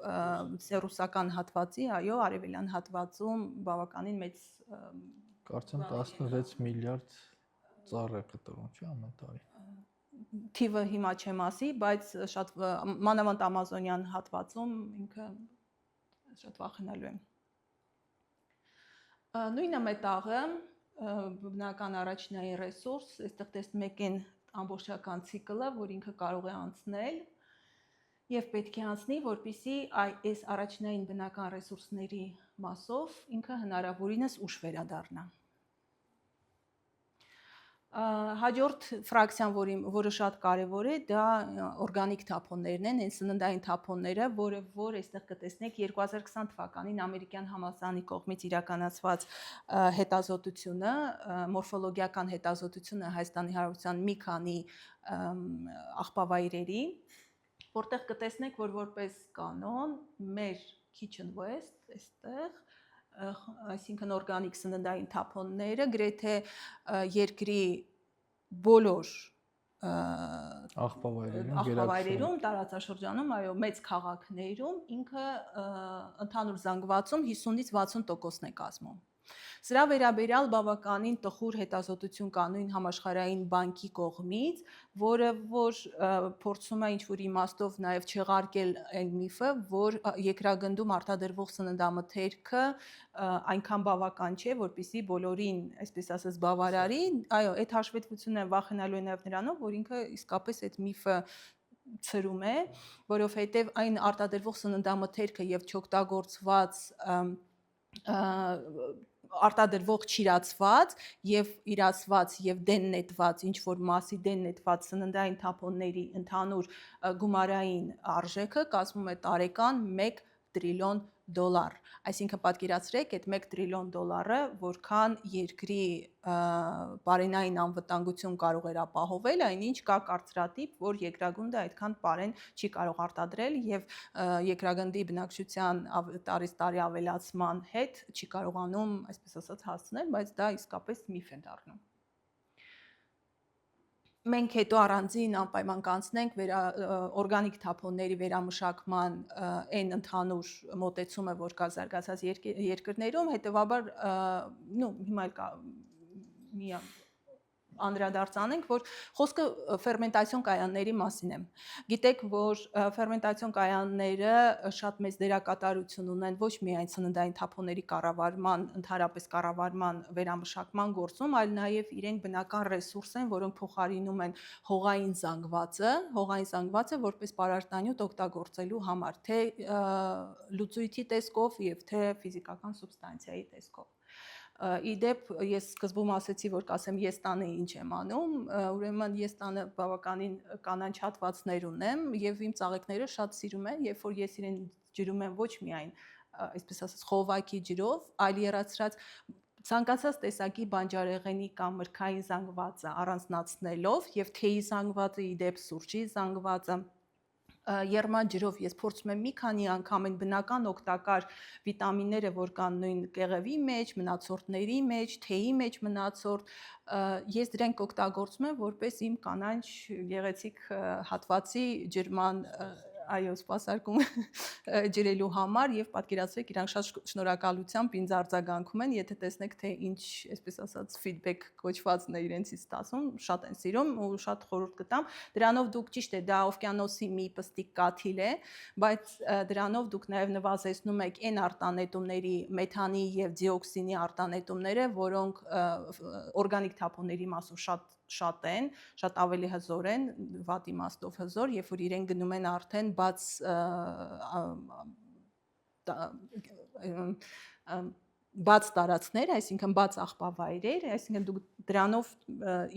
Speaker 2: ռուսական հատվածի, այո, արևելյան հատվածում բավականին մեծ
Speaker 1: Կարծեմ 16 միլիարդ ծառ է կտրում, չի ամեն տարի։
Speaker 2: Թիվը հիմա չեմ ասի, բայց շատ մանավանդ ամազոնյան հատվածում ինքը շատ վախենալու եմ։ Նույնը մետաղը բնական առաջնային ռեսուրս, այստեղ տեսնում եք այն ամբողջական ցիկլը, որ ինքը կարող է անցնել եւ պետք է անցնի, որպեսզի այս առաջնային բնական ռեսուրսների մասով ինքը հնարավորինս ուշ վերադառնա։ Հաջորդ ֆրակցիան, որը շատ կարևոր է, դա օրգանիկ թափոններն են, այն սննդային թափոնները, որ այստեղ կտեսնեք 2020 թվականին ամերիկյան համալսարանի կողմից իրականացված հետազոտությունը, մորֆոլոգիական հետազոտությունը Հայաստանի Հանրապետության մի քանի աղբավայրերի, որտեղ կտեսնեք, որ որպես կանոն մեր Kitchen West այստեղ այսինքն օրգանիկ սննդային թափոնները գրեթե երկրի բոլոր աղբավայրերում, տարածաշրջանում, այո, մեծ քաղաքներում ինքը ընդհանուր զանգվածում 50-ից 60%-ն է կազմում։ Սրա վերաբերյալ բավականին տխուր հետազոտություն կա նույն համաշխարհային բանկի կողմից, որը որ փորձում է ինչ-որ իմաստով նաև չեղարկել այն միֆը, որ երկրագնդում արտադրվող սննդամթերքը այնքան բավական չէ, որպեսզի բոլորին, այսպես ասած, բավարարի, այո, այդ հաշվետվությունը վախենալու է նաև նրանով, որ ինքը իսկապես այդ միֆը ցրում է, որովհետև այն արտադրվող սննդամթերքը եւ չօգտագործված արտադրվող չիրացված եւ իրացված եւ դեն նետված ինչ որ մասի դեն նետված սննդային թափոնների ընդհանուր գումարային արժեքը կազմում է տարեկան 1 տրիլիոն դոլար։ Այսինքն պատկերացրեք այդ 1 տրիլիոն դոլարը որքան երկրի բարենային անվտանգություն կարող էր ապահովել, այնինչ կա կարծրատիպ, որ երկրագունդը այդքան պարեն չի կարող արտադրել եւ երկրագնդի բնակչության տարից տարի ավելացման հետ չի կարողանում, այսպես ասած, հասցնել, բայց դա իսկապես միֆ է դառնում։ Մենք հետո առանձին անպայման կանցնենք օրգանիկ թափոնների վերամշակման այն ընդհանուր մոտեցումը, որ կա զարգացած երկրներում, հետևաբար, հիմա մի անդրադարձանենք, որ խոսքը ֆերմենտացիոն կայանների մասին է։ Գիտեք, որ ֆերմենտացիոն կայանները շատ մեծ դերակատարություն ունեն ոչ միայն սննդային թափոնների կառավարման, ընդհանրապես կառավարման վերամշակման գործում, այլ նաև իրենք բնական ռեսուրս են, որոնք փոխարինում են հողային զանգվածը որպես պարարտանյութ օգտագործելու համար, թե լուծույթի տեսքով եւ թե ֆիզիկական սուբստանցիայի տեսքով։ Իդեպ ես սկզբում ասացի, որ կասեմ ես տանը ինչ եմ անում, ուրեմն ես տանը բավականին կանաչ հատվածներ ունեմ եւ իմ ծաղիկները շատ սիրում են, երբ որ ես իրեն ջրում եմ ոչ միայն, այսպես ասած, խողովակի ջրով, այլ եռացրած ցանկացած տեսակի բանջարեղենի կամ մրգային զանգվածը առանձնացնելով եւ թեյի զանգվածը իդեպ սուրճի զանգվածը եռման ջրով ես փորձում եմ մի քանի անգամ այն բնական օգտակար վիտամինները, որ կան նույն կեղևի մեջ, մնացորդների մեջ, թեյի մեջ մնացորդ, ես դրանք օգտագործում եմ որպես իմ կանաչ գեղեցիկ հատվածի ջրման այո, սպասարկում ջրելու համար եւ պատկերացրեք իրանք շատ շնորհակալությամբ ինձ արձագանքում են, եթե տեսնեք թե ինչ, այսպես ասած, feedback կոչվածն է իրենցից ստացում, շատ են սիրում ու շատ խորհուրդ կտամ։ Դրանով դուք ճիշտ է, դա օվկիանոսի մի պստիկ կաթիլ է, բայց դրանով դուք նաեւ նվազեցնում եք այն արտանետումների, մեթանի եւ դիօքսինի արտանետումները, որոնք օրգանիկ թափոնների մասով շատ են, շատ ավելի հզոր են, վատ իմաստով հզոր, երբ որ իրեն գնում են արդեն բաց տարածքներ, այսինքն բաց աղբավայրեր, այսինքն դուք դրանով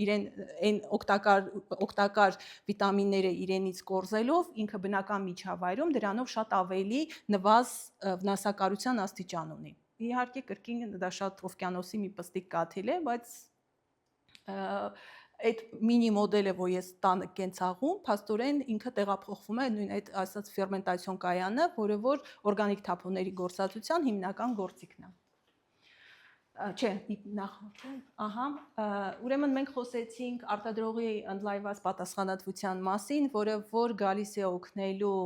Speaker 2: իրեն այն օգտակար վիտամինները իրենից կորզելով ինքը բնական միջավայրում դրանով շատ ավելի նվազ վնասակարության աստիճան ունի։ Իհարկե կրկին դա շատ օվկիանոսի մի պստիկ կաթիլ է, բայց այդ մինի մոդելը, որ ես տանը կենցաղում, փաստորեն ինքը տեղափոխվում է նույն այդ ասած ֆերմենտացիոն կայանը, որը որ օրգանիկ թափոնների գործածության հիմնական գործիքն է։ Չէ, ահա, ուրեմն մենք խոսեցինք արտադրողի ընդլայնված պատասխանատվության մասին, որը որ գալիս է օգնելու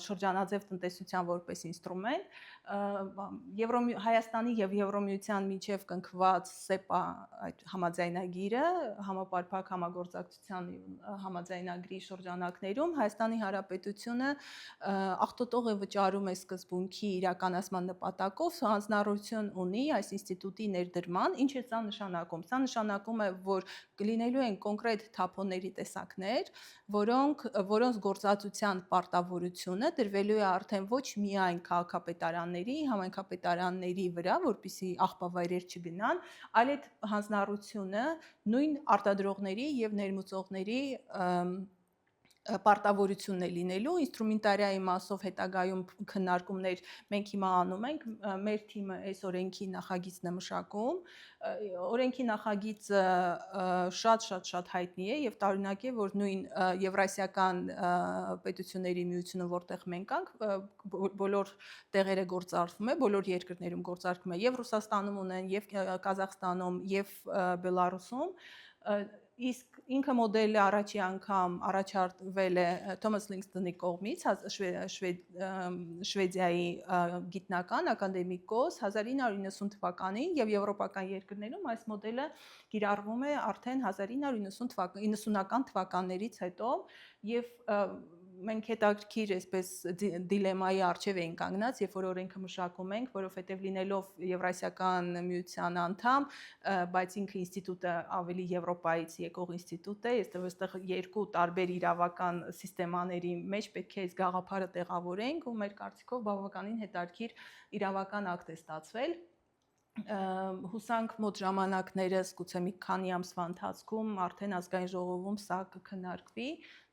Speaker 2: շրջանաձև տնտեսության որպես ինստրումենտ, Հայաստանի եւ Եվրոմիության միջև կնքված SEPA այդ համաձայնագիրը, համապարփակ համագործակցության համաձայնագրի շրջանակներում Հայաստանի Հանրապետությունը աղտոտող է վճարում է սկզբունքի իրականացման նպատակով հանձնառություն ունի այս ինստիտուտի ներդրման, ինչ է սա նշանակում։ Սա նշանակում է, որ կլինելու են կոնկրետ թափոնների տեսակներ, որոնց գործածության պարտավորությունը դրվելու է արդեն ոչ միայն քաղաքապետարանների, համայնքապետարանների վրա, որպեսզի աղբավայրեր չգնան, այլ այդ հանձնառությունը նույն արտադրողների եւ ներմուծողների պարտավորությունն է լինելու, ինստրումենտարիայի մասով հետագայում քննարկումներ մենք հիմա անում ենք, մեր թիմը այս օրենքի նախագիծն է մշակում, օրենքի նախագիծը շատ հայտնի է եւ տարօրինակ է, որ նույն Եվրասիական պետությունների միությունը, որտեղ մենք ենք, բոլոր տեղերը գործարկվում է, բոլոր երկրներում գործարկվում է, եւ Ռուսաստանում ունեն, եւ Կազախստանում, եւ Բելարուսում, իսկ ինքը մոդելը առաջի անգամ առաջարկվել է Թոմաս Լինգսթոնի կողմից, Շվեդիայի գիտնական ակադեմիկոս 1990 թվականին եւ եվրոպական երկրներում այս մոդելը կիրառվում է արդեն 1990-ական թվականներից հետո եւ մենք հետաքրքիր այսպես դիլեմայի առջև էին կանգնած, երբ որ օրենքը մշակում ենք, որովհետև լինելով Եվրասիական միության անդամ, բայց ինքը ինստիտուտը ավելի Եվրոպայից եկող ինստիտուտ է, այստեղ երկու տարբեր իրավական սիստեմաների մեջ պետք է այս գաղափարը տեղավորենք ու մեր կարծիքով բավականին հետաքրքիր իրավական ակտ է ստացվել։ Հուսանք մոտ ժամանակներս գուցե մի քանի ամսվա ընթացքում արդեն ազգային ժողովում սա կքննարկվի,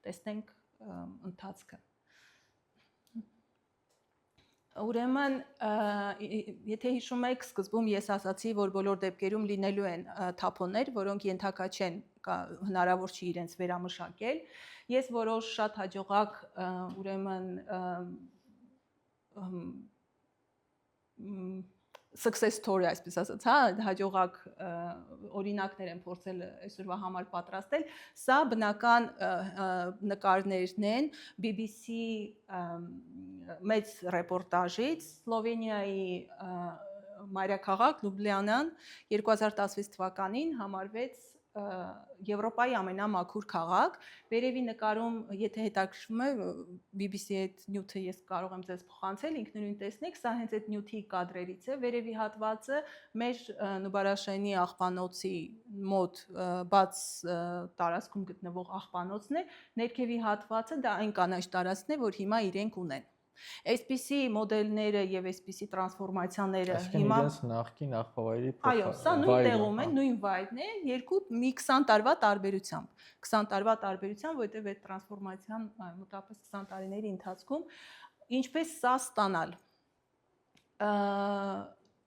Speaker 2: տեսնենք ընթացքը։ Ուրեմն, եթե հիշում եք, սկզբում ես ասացի, որ բոլոր դեպքերում լինելու են թափոններ, որոնք ենթակա չեն, հնարավոր չի իրենց վերամշակել։ Ես որոշ շատ հաջողակ, ուրեմն success story, այսպես ասած, հաջողակ օրինակներ են փորձել այսօրվա համար պատրաստել։ Սա բնական նկարներն են BBC մեծ ռեպորտաժից Սլովենիայի մայրաքաղաք Լյուբլիանան 2016 թվականին համարվեց Եվրոպայի ամենամաքուր քաղաք։ Վերևի նկարում, եթե հետաքրքրում է BBC-ի այդ նյութը ես կարող եմ ձեզ փոխանցել, ինքնուրույն տեսնեք, սա հենց այդ նյութի կադրերից է։ Վերևի հատվածը մեր Նուբարաշենի աղբանոցի մոտ բաց տարածքում գտնվող աղբանոցն է, ներքևի հատվածը դա այն կանաչ տարածքն է, որ հիմա իրենք ունեն։ Այսպիսի մոդելները եւ այսպիսի տրանսֆորմացիաները հիմա
Speaker 1: իրենց նախկին աղբավայրի
Speaker 2: այո, սա նույն տեղում է, նույն վայրն է, երկու մի 20 տարվա տարբերությամբ, 20 տարվա տարբերությամբ, որովհետեւ այդ տրանսֆորմացիան մոտավորապես 20 տարիների ընթացքում ինչպես սա ստանալ։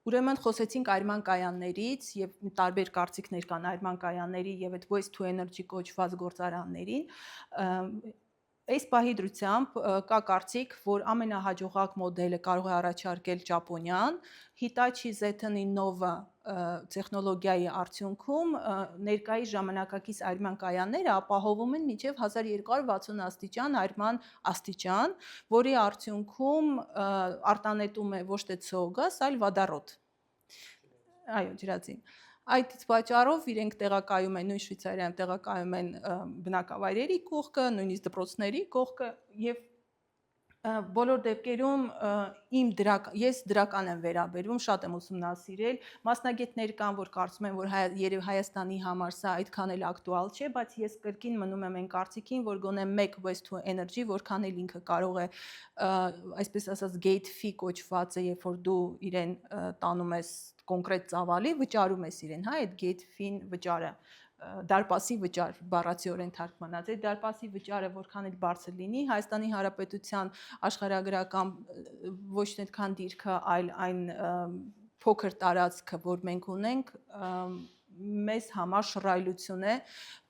Speaker 2: Ուրեմն խոսեցինք այրման կայաններից եւ տարբեր կարծիքներ կան այրման կայանների եւ այդ waste to energy կոչված գործարաններին։ Այս պահի դրությամբ կա կարծիք, որ ամենահաջողակ մոդելը կարող է առաջարկել Ճապոնիան, Hitachi ZTE Nova տեխնոլոգիայի արդյունքում ներկայիս ժամանակակից այրման կայանները ապահովում են մինչև 1260 աստիճան այրման աստիճան, որի արդյունքում արտանետում է ոչ թե ցողգազ, այլ վադարոդ։ Այո, ջրածին։ Այդ պատճառով իրենք տեղակայում են նույն Շվեյցարիայում տեղակայում են բնակավայրերի կողքը, նույնիսկ դպրոցների կողքը եւ բոլոր դեպքերում ես դրական եմ վերաբերվում, շատ եմ ուսումնասիրել, մասնագետներ կան, որ կարծում են, որ երև Հայաստանի համար սա այդքան էլ ակտուալ չէ, բայց ես կրկին մնում եմ այն կարծիքին, որ գոնե մեկ waste to energy, որքան էլ ինքը կարող է այսպես ասած gate fee կոչված է, երբ որ դու իրեն տանում ես կոնկրետ ծավալի, վճարում ես իրեն, հա, այդ gate fee-ն վճարը դարպասի վճար բառացիորեն թարգմանած է դարպասի վճարը որքան էլ բարձր լինի Հայաստանի Հանրապետության աշխարհագրական ոչ թե քան դիրքը այլ այն փոքր տարածքը որ մենք ունենք մեզ համար շռայլություն է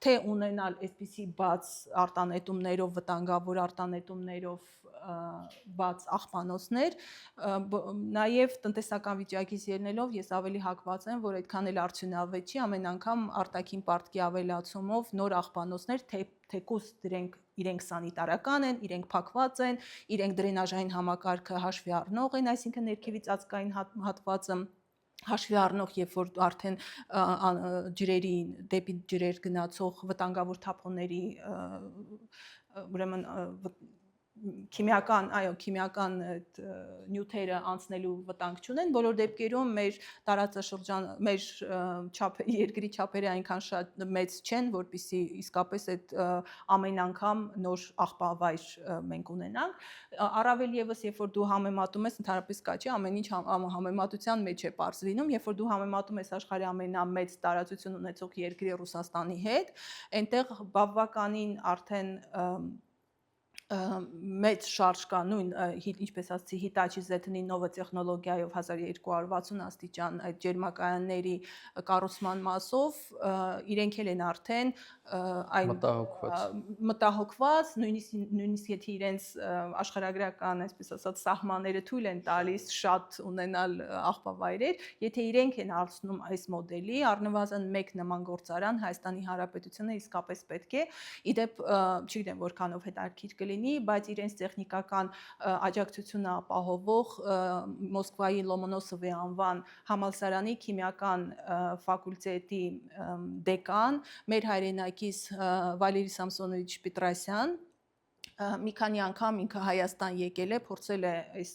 Speaker 2: թե ունենալ այսպիսի բաց արտանետումներով վտանգավոր արտանետումներով բաց աղբանոցներ նաև տնտեսական վիճակից ելնելով ես ավելի հակված եմ որ այդքան էլ արդյունավետ չի ամեն անգամ արտաքին պարտքի ավելացումով նոր աղբանոցներ թեկուզ իրենք սանիտարական են իրենք փակված են իրենք դրենաժային համակարգը հաշվի առնող են այսինքն ներքևից ծածկային հատվածը հաշվի առնող երբ որ արդեն ջրերի դեպի ջրեր գնացող վտանգավոր թափոնների ուրեմն քիմիական նյութերը անցնելու վտանգ չունեն բոլոր դեպքերում մեր տարածաշրջան մեր երկրի չափերը այնքան շատ մեծ չեն որպեսզի իսկապես այդ ամեն անգամ նոր աղբավայր մենք ունենանք առավել եւս երբ որ դու համեմատում ես ընդհանրապես կա չի ամեն ինչ համեմատության մեջ է པարզ լինում երբ որ դու համեմատում ես աշխարհի ամենամեծ տարածություն ունեցող երկրի Ռուսաստանի հետ այնտեղ բավականին արդեն մեծ շարժ կա նույն ինչպես ասացի Hitachi ZTE Nova տեխնոլոգիայով 1260 աստիճան այդ ջերմակայանների կառուցման մասով իրենք էլ են արդեն այն մտահոգված նույնիսկ եթե իրենց աշխարհագրական այսպես ասած սահմանները թույլ են տալիս շատ ունենալ աղբավայրեր եթե իրենք են հարցնում այս մոդելի առնվազն մեկ նման գործարան Հայաստանի Հանրապետությունը իսկապես պետք է իդեպ չգիտեմ որքանով հետաքրքիր կլինի բայց իրենց տեխնիկական աջակցությունը ապահովող Մոսկվայի Լոմոնոսովի անվան համալսարանի քիմիական ֆակուլտետի դեկան մեր հայրենակից Վալերի Սամսոնովիչ Պետրասյան մի քանի անգամ ինքը Հայաստան եկել է, փորձել է այս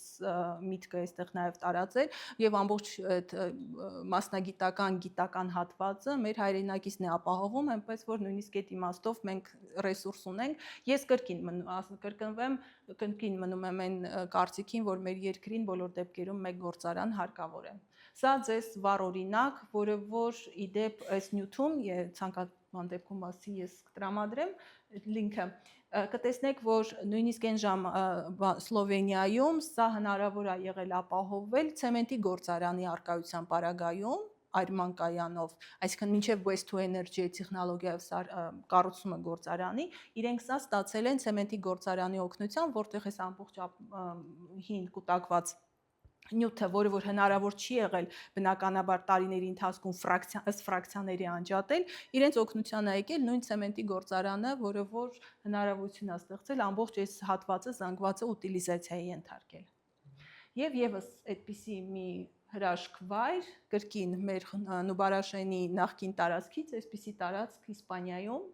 Speaker 2: միտքը այստեղ նաև տարածել եւ ամբողջ մասնագիտական գիտական հատվածը մեր հայրենակիցն է ապահովում, այնպես որ նույնիսկ այդ իմաստով մենք ռեսուրս ունենք։ Ես կրկին մնում եմ այն կարծիքին, որ մեր երկրին բոլոր դեպքերում մեկ գործարան հարկավոր է։ Սա ձեզ վառ օրինակ, որը որ իդեպ այս նյութում ցանկացման դեպքում ասի ես կտրամադրեմ լինքը կտեսնեք, որ նույնիսկ այն Սլովենիայում սա հնարավոր է եղել ապահովել ցեմենտի գործարանի արկայության պարագայում այրման կայանով, այսինքն մինչև waste to energy տեխնոլոգիայով կառուցումը գործարանի, իրենք սա ստացել են ցեմենտի գործարանի օգնությամբ, որտեղ էս ամբողջ հին կուտակված նյութը, որը որ հնարավոր չի եղել բնականաբար տարիների ընթացքում ֆրակցիաների անջատել, իրենց օգնության է եկել նույն ցեմենտի գործարանը, որը որ հնարավորություն է ստեղծել ամբողջ այս հատվածը զանգվածը ուտիլիզացիայի ենթարկել։ Եվ եւս այդպիսի մի հրաշք վայր, կրկին մեր Նուբարաշենի նախկին տարածքից, այսպիսի տարածք Իսպանիայում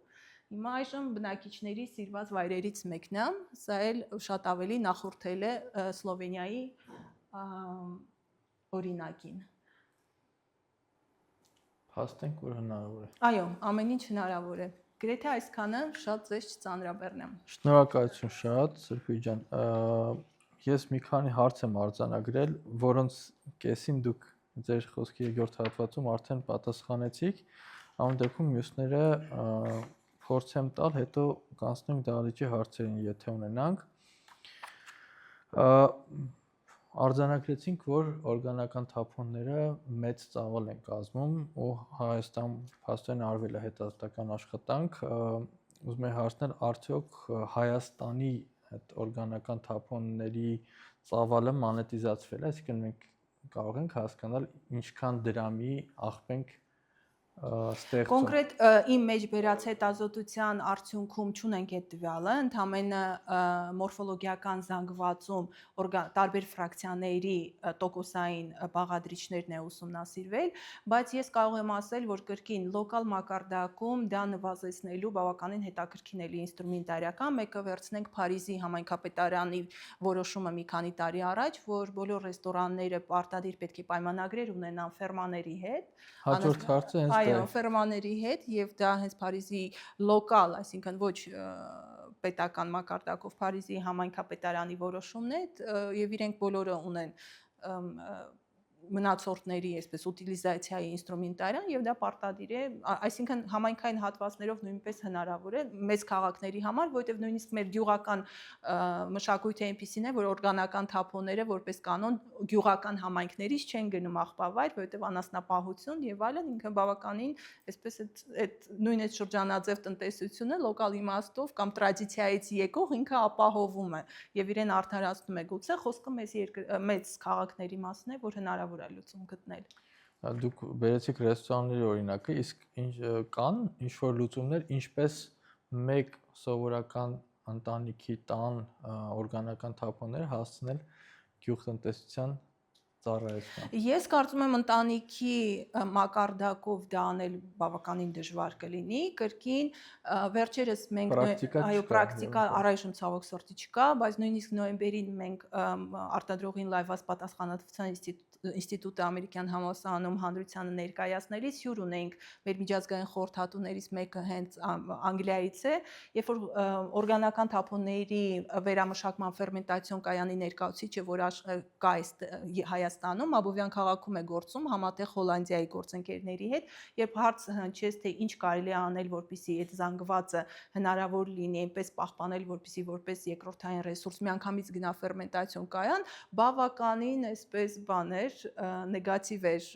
Speaker 2: Հիմա այժմ բնակիչների սիրված վայրերից մեկն է, սա էլ շատ ավելի նախորդել է Սլովենիայի օրինակին։
Speaker 1: Փաստենք, որ հնարավոր է։
Speaker 2: Այո, ամեն ինչ հնարավոր է։ Գրեթե այսքանը շատ ձեզ չծանրաբեռնեմ։
Speaker 1: Շնորհակալություն շատ, Սրփի ջան։ Ես մի քանի հարց եմ արձանագրել, որոնց կեսին դուք ձեր խոսքի երկրորդ հատվածում արդեն պատասխանեցիք։ Ամեն դեպքում մյուսները փորձեմ տալ, հետո կանցնենք դահլիճի հարցերին, եթե ունենանք։ Արձանագրեցինք, որ օրգանական թափոնները մեծ ծավալ են կազմում ու Հայաստան փաստորեն արվել է հետազոտական աշխատանք ուզում եմ հարցնել, արդյոք Հայաստանի այդ օրգանական թափոնների ծավալը մոնետիզացվել է, այսինքն մենք կարող ենք հասկանալ ինչքան դրամի աղբենք ստեղծում։
Speaker 2: Կոնկրետ իմ մեջ բերած հետազոտության արդյունքում չունենք այդ տվյալը, ընդհանրապես մորֆոլոգիական զանգվածում տարբեր ֆրակցիաների տոկոսային բաղադրիչներն է ուսումնասիրվել, բայց ես կարող եմ ասել, որ կրկին լոկալ մակարդակում դա նվազեցնելու բավականին հետաքրքիր ինստրումենտարիական, մեկը վերցնենք Փարիզի համայնքապետարանի որոշումը մի քանի տարի առաջ, որ բոլոր ռեստորանները պարտադիր պետք է պայմանագրեր ունենան ֆերմաների հետ։
Speaker 1: Հաջորդ հարցը հենց դա
Speaker 2: Այո,
Speaker 1: է։
Speaker 2: ֆերմաների հետ եւ դա հենց Փարիզի լոկալ, այսինքն ոչ պետական մակարդակով Փարիզի համայնքապետարանի որոշումն է եւ իրենք բոլորը ունեն մնացորդների այսպես ուտիլիզացիայի ինստրումենտարիան եւ դա պարտադիր է, այսինքն համայնքային հատվածներով նույնպես հնարավոր է մեծ քաղաքների համար, որովհետեւ նույնիսկ մեր գյուղական մշակույթը այնպեսին է, որ օրգանական թափոնները որպես կանոն գյուղական համայնքներից չեն գնում աղբավայր, որովհետեւ անասնապահություն եւ այլն ինքը բավականին այսպես այդ նույն այդ շրջանաձև տնտեսությունը լոկալ իմաստով կամ տրադիցիայից եկող ինքը ապահովում է եւ իրեն արդարացնում է գուցե խոսքը մեծ քաղաքների մասն է, որ հնարավոր է լուծում գտնել։
Speaker 1: Դուք բերեցիք ռեստորանների օրինակը, իսկ կան ինչ-որ լուծումներ, ինչպես մեկ սովորական ընտանիքի տան օրգանական թափոնները հասցնել գյուղտնտեսության ծառայեցման։
Speaker 2: Ես կարծում եմ ընտանիքի մակարդակով դա անել բավականին դժվար կլինի, կրկին վերջերս մենք պրակտիկա առայժմ ցավոք սրտի չկա, բայց նույնիսկ նոյեմբերին մենք արտադրողին լայվված պատասխանատվության ինստիտուտը ամերիկյան համալսարանում հանրությանը ներկայացնելիս հյուր ունենք մեր միջազգային խորհրդատուներից մեկը հենց Անգլիայից է, երբ որ օրգանական թափոնների վերամշակման ֆերմենտացիոն կայանի ներկայացուցիչը, որ կա Հայաստանում, Աբովյան քաղաքում է գործում համատեղ Հոլանդիայի գործընկերների հետ, երբ հարց հնչեց, թե ինչ կարելի է անել, որպեսզի այդ զանգվածը հնարավոր լինի այնպես պահպանել, որպեսզի որպես երկրորդային ռեսուրս միանգամից գնա ֆերմենտացիոն կայան, բավականին այսպես բաներ նեգատիվ էր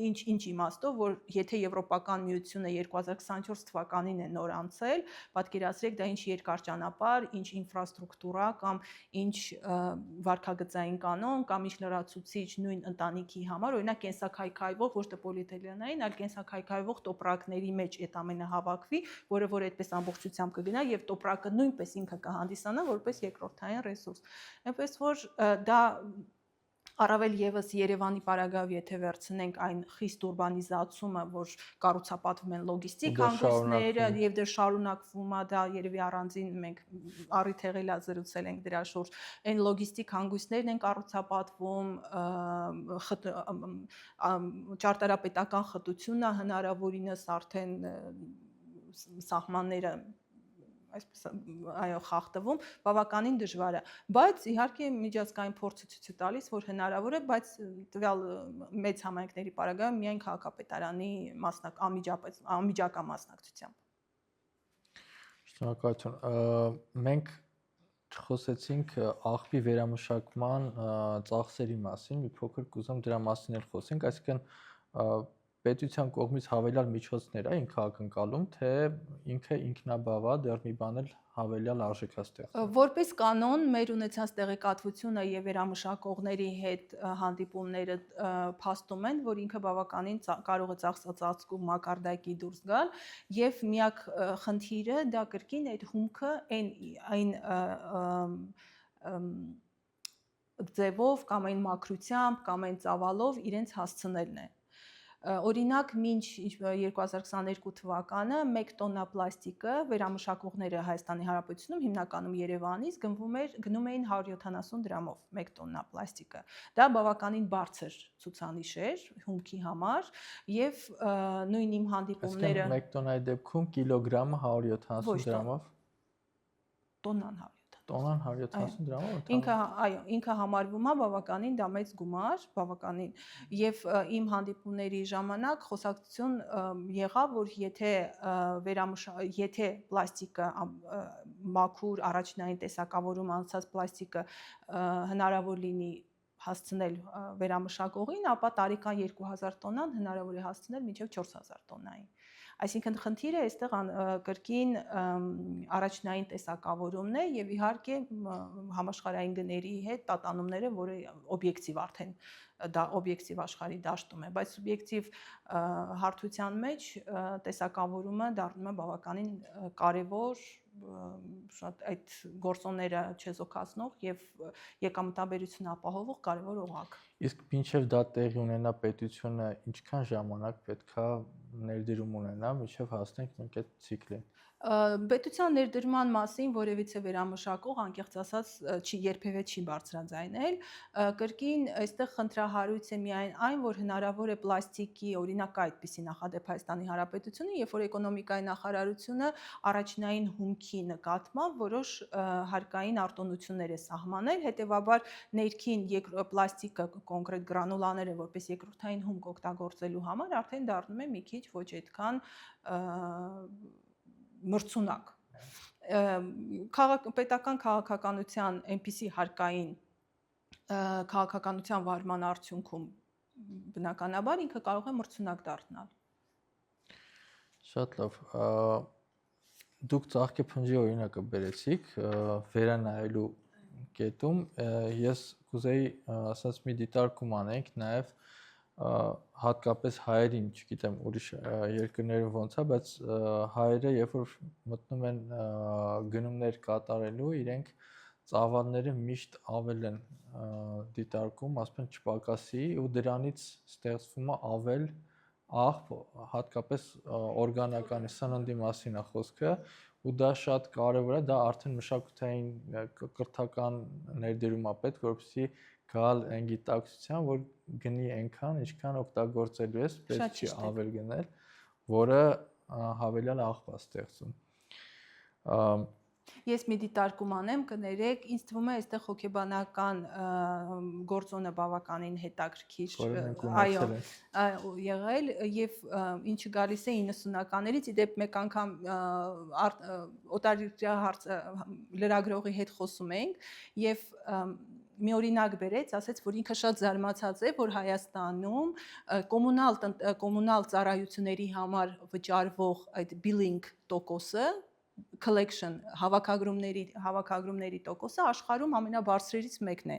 Speaker 2: ինչ իմաստով, որ եթե Եվրոպական միությունը 2024 թվականին է նոր անցել, պատկերացրեք դա ինչ երկար ճանապարհ, ինչ ինֆրաստրուկտուրա կամ ինչ վարքագծային կանոն կամ ինչ լրացուցիչ նույն ընտանիքի համար, օրինակ կենսաքայքայվող ոչ թե պոլիէթիլենային, այլ կենսաքայքայվող տոպրակների մեջ այդ ամենը հավաքվի, որը որ այդպես ամբողջությամբ կգնա եւ տոպրակը նույնպես ինքը կհանդիսանա որպես երկրորդային ռեսուրս։ Այնպես որ դա առավել եւս Երևանի պարագայով եթե վերցնենք այն խիստ ուրբանիզացումը, որ կառուցապատվում են լոգիստիկ հանգույցները եւ դեռ շարունակվում է, դա երևի առանձին մենք առիթ եղելա զրուցել ենք դրա շուրջ, այն լոգիստիկ հանգույցներն են կառուցապատվում, ճարտարապետական խտությունն է հնարավորինս արդեն սահմանները այսպես այո խախտվում, բավականին դժվար է, բայց իհարկե միջազգային փորձը ցույց է տալիս, որ հնարավոր է, բայց տվյալ մեծ համայնքների պարագայում միայն քաղաքապետարանի անմիջական մասնակցությամբ։
Speaker 1: Շնորհակալություն։ Մենք չխոսեցինք աղբի վերամշակման ծախսերի մասին, մի փոքր կուզեմ դրա մասին էլ խոսենք, այսինքն պետության կողմից հավելյալ միջոցներ է ինքը ակնկալում, թե ինքը ինքնաբավ է, դեռ մի բան էլ հավելյալ արժեք է ստեղծում։
Speaker 2: Որպես կանոն մեր ունեցած տեղեկատվությունը եւ վերամշակողների հետ հանդիպումները փաստում են, որ ինքը բավականին կարող է ծախսածածկում մակարդակի դուրս գալ եւ միակ խնդիրը դա կրկին այդ հումքը այն ձևով կամ այն մաքրությամբ կամ այն ծավալով իրենց հասցնելն է։ Օրինակ, մինչ 2022 թվականը 1 տոննա պլաստիկը վերամշակողները Հայաստանի Հանրապետությունում, հիմնականում Երևանից, գնում էին 170 դրամով 1 տոննա պլաստիկը։ Դա բավականին բարձր ցուցանիշ էր հումքի համար եւ նույն իմ հանդիպումները
Speaker 1: 1 տոննայի դեպքում կիլոգրամը 170 դրամով,
Speaker 2: տոննան
Speaker 1: տոննան 170 դրամով։
Speaker 2: Ինքը համարվում է բավականին դա մեծ գումար, բավականին։ Եվ իմ հանդիպումների ժամանակ խոսակցություն եղավ, որ եթե պլաստիկը մաքուր առաջնային տեսակավորում անցած պլաստիկը հնարավոր լինի հասցնել վերամշակողին, ապա տարեկան 2000 տոննան հնարավոր է հասցնել մինչև 4000 տոննային։ Այսինքն խնդիրը այստեղ կրկին առաջնային տեսակավորումն է եւ իհարկե համաշխարհային գների հետ տատանումները, որը օբյեկտիվ արդեն դա օբյեկտիվ աշխարհի դաշտում է, բայց սուբյեկտիվ հարթության մեջ տեսակավորումը դառնում է բավականին կարևոր շատ այդ գործոնները չեզոքացնող եւ եկամտաբերություն ապահովող կարևոր օղակ։
Speaker 1: Իսկ մինչև դա տեղի ունենա պետությունը ինչքան ժամանակ պետքա ներդրում ունենա, մինչև հասնենք մենք այդ ցիկլին։
Speaker 2: Պետության ներդրման մասին որևիցե վերամշակող անկեղծ ասած երբևէ չի բարձրաձայնել, կրկին այստեղ խնդրահարույց է միայն այն, որ հնարավոր է պլաստիկի, օրինակ այդպիսի նախադեպ Հայաստանի Հանրապետությունը, երբ որ էկոնոմիկայի նախարարությունը առաջնային հումքի նկատմամբ որոշ հարկային արտոնություններ է սահմանել, հետևաբար ներքին պլաստիկը, կոնկրետ գրանուլաները որպես երկրորդային հումք օգտագործելու համար արդեն դառնում է մի քիչ ոչ այդքան մրցունակ պետական քաղաքականության այնպիսի հարկային քաղաքականության վարման արդյունքում բնականաբար ինքը կարող է մրցունակ դառնալ։
Speaker 1: Շատ լավ։ Դուք ծաղկե փնջի օրինակը բերեցիք վերանայելու կետում, ես կուզեի ասած մի դիտարկում անենք նաև հատկապես հայերին, չգիտեմ ուրիշ երկրներում ոնց է, բայց հայերը երբ որ մտնում են գնումներ կատարելու, իրենք ծավալները միշտ ավել են դիտարկում, ասում են չպակասի ու դրանից ստեղծվում է ավել աղբ, հատկապես օրգանական սննդի մասին է խոսքը ու դա շատ կարևոր է, դա արդեն մշակութային կրթական ներդրում է պետք, որպեսզի գալ այն գիտակցության, որ գնի այնքան, ինչքան օգտագործելու ես, պետք չի ավել գնել, որը հավելյալ աղբ է ստեղծում։
Speaker 2: Ես մի դիտարկում անեմ, կներեք, ինձ թվում է այստեղ հոգեբանական գործոնը բավականին հետաքրքիր, այո, եղել եւ ինչը գալիս է 90-ականներից, իդեպ մեկ անգամ օտարերկրյա լրագրողի հետ խոսում էինք եւ մի օրինակ բերեց, ասեց, որ ինքը շատ զարմացած է, որ Հայաստանում կոմունալ ծառայությունների համար վճարվող այդ billing տոկոսը collection հավաքագրումների տոկոսը աշխարհում ամենաբարձրերից մեկն է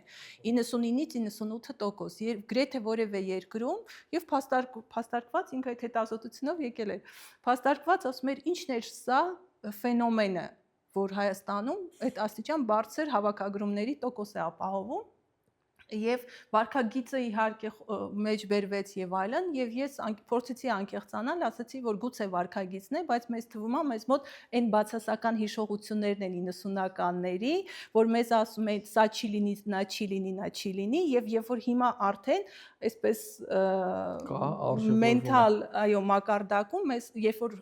Speaker 2: 99-ից 98%, եւ գրեթե որևէ երկրում եւ փաստարկված ինքը այդ հետազոտությունով եկել է փաստարկված ասում էր ինչն էր սա ֆենոմենը, որ Հայաստանում այդ աստիճան բարձր հավաքագրումների տոկոս է ապահովում եւ վարքագիծը իհարկե մեջ բերվեց եւ այլն եւ ես փորձեցի անկեղծանալ, ասացի, որ գուցե վարքագիծն է, բայց մեզ թվում է մեզ մոտ այն բացասական հիշողություններն են 90-ականների, որ մեզ ասում են սա չի լինի, նա չի լինի, նա չի լինի եւ երբ որ հիմա արդեն այսպես մենթալ, այո, մակարդակում մեզ երբ որ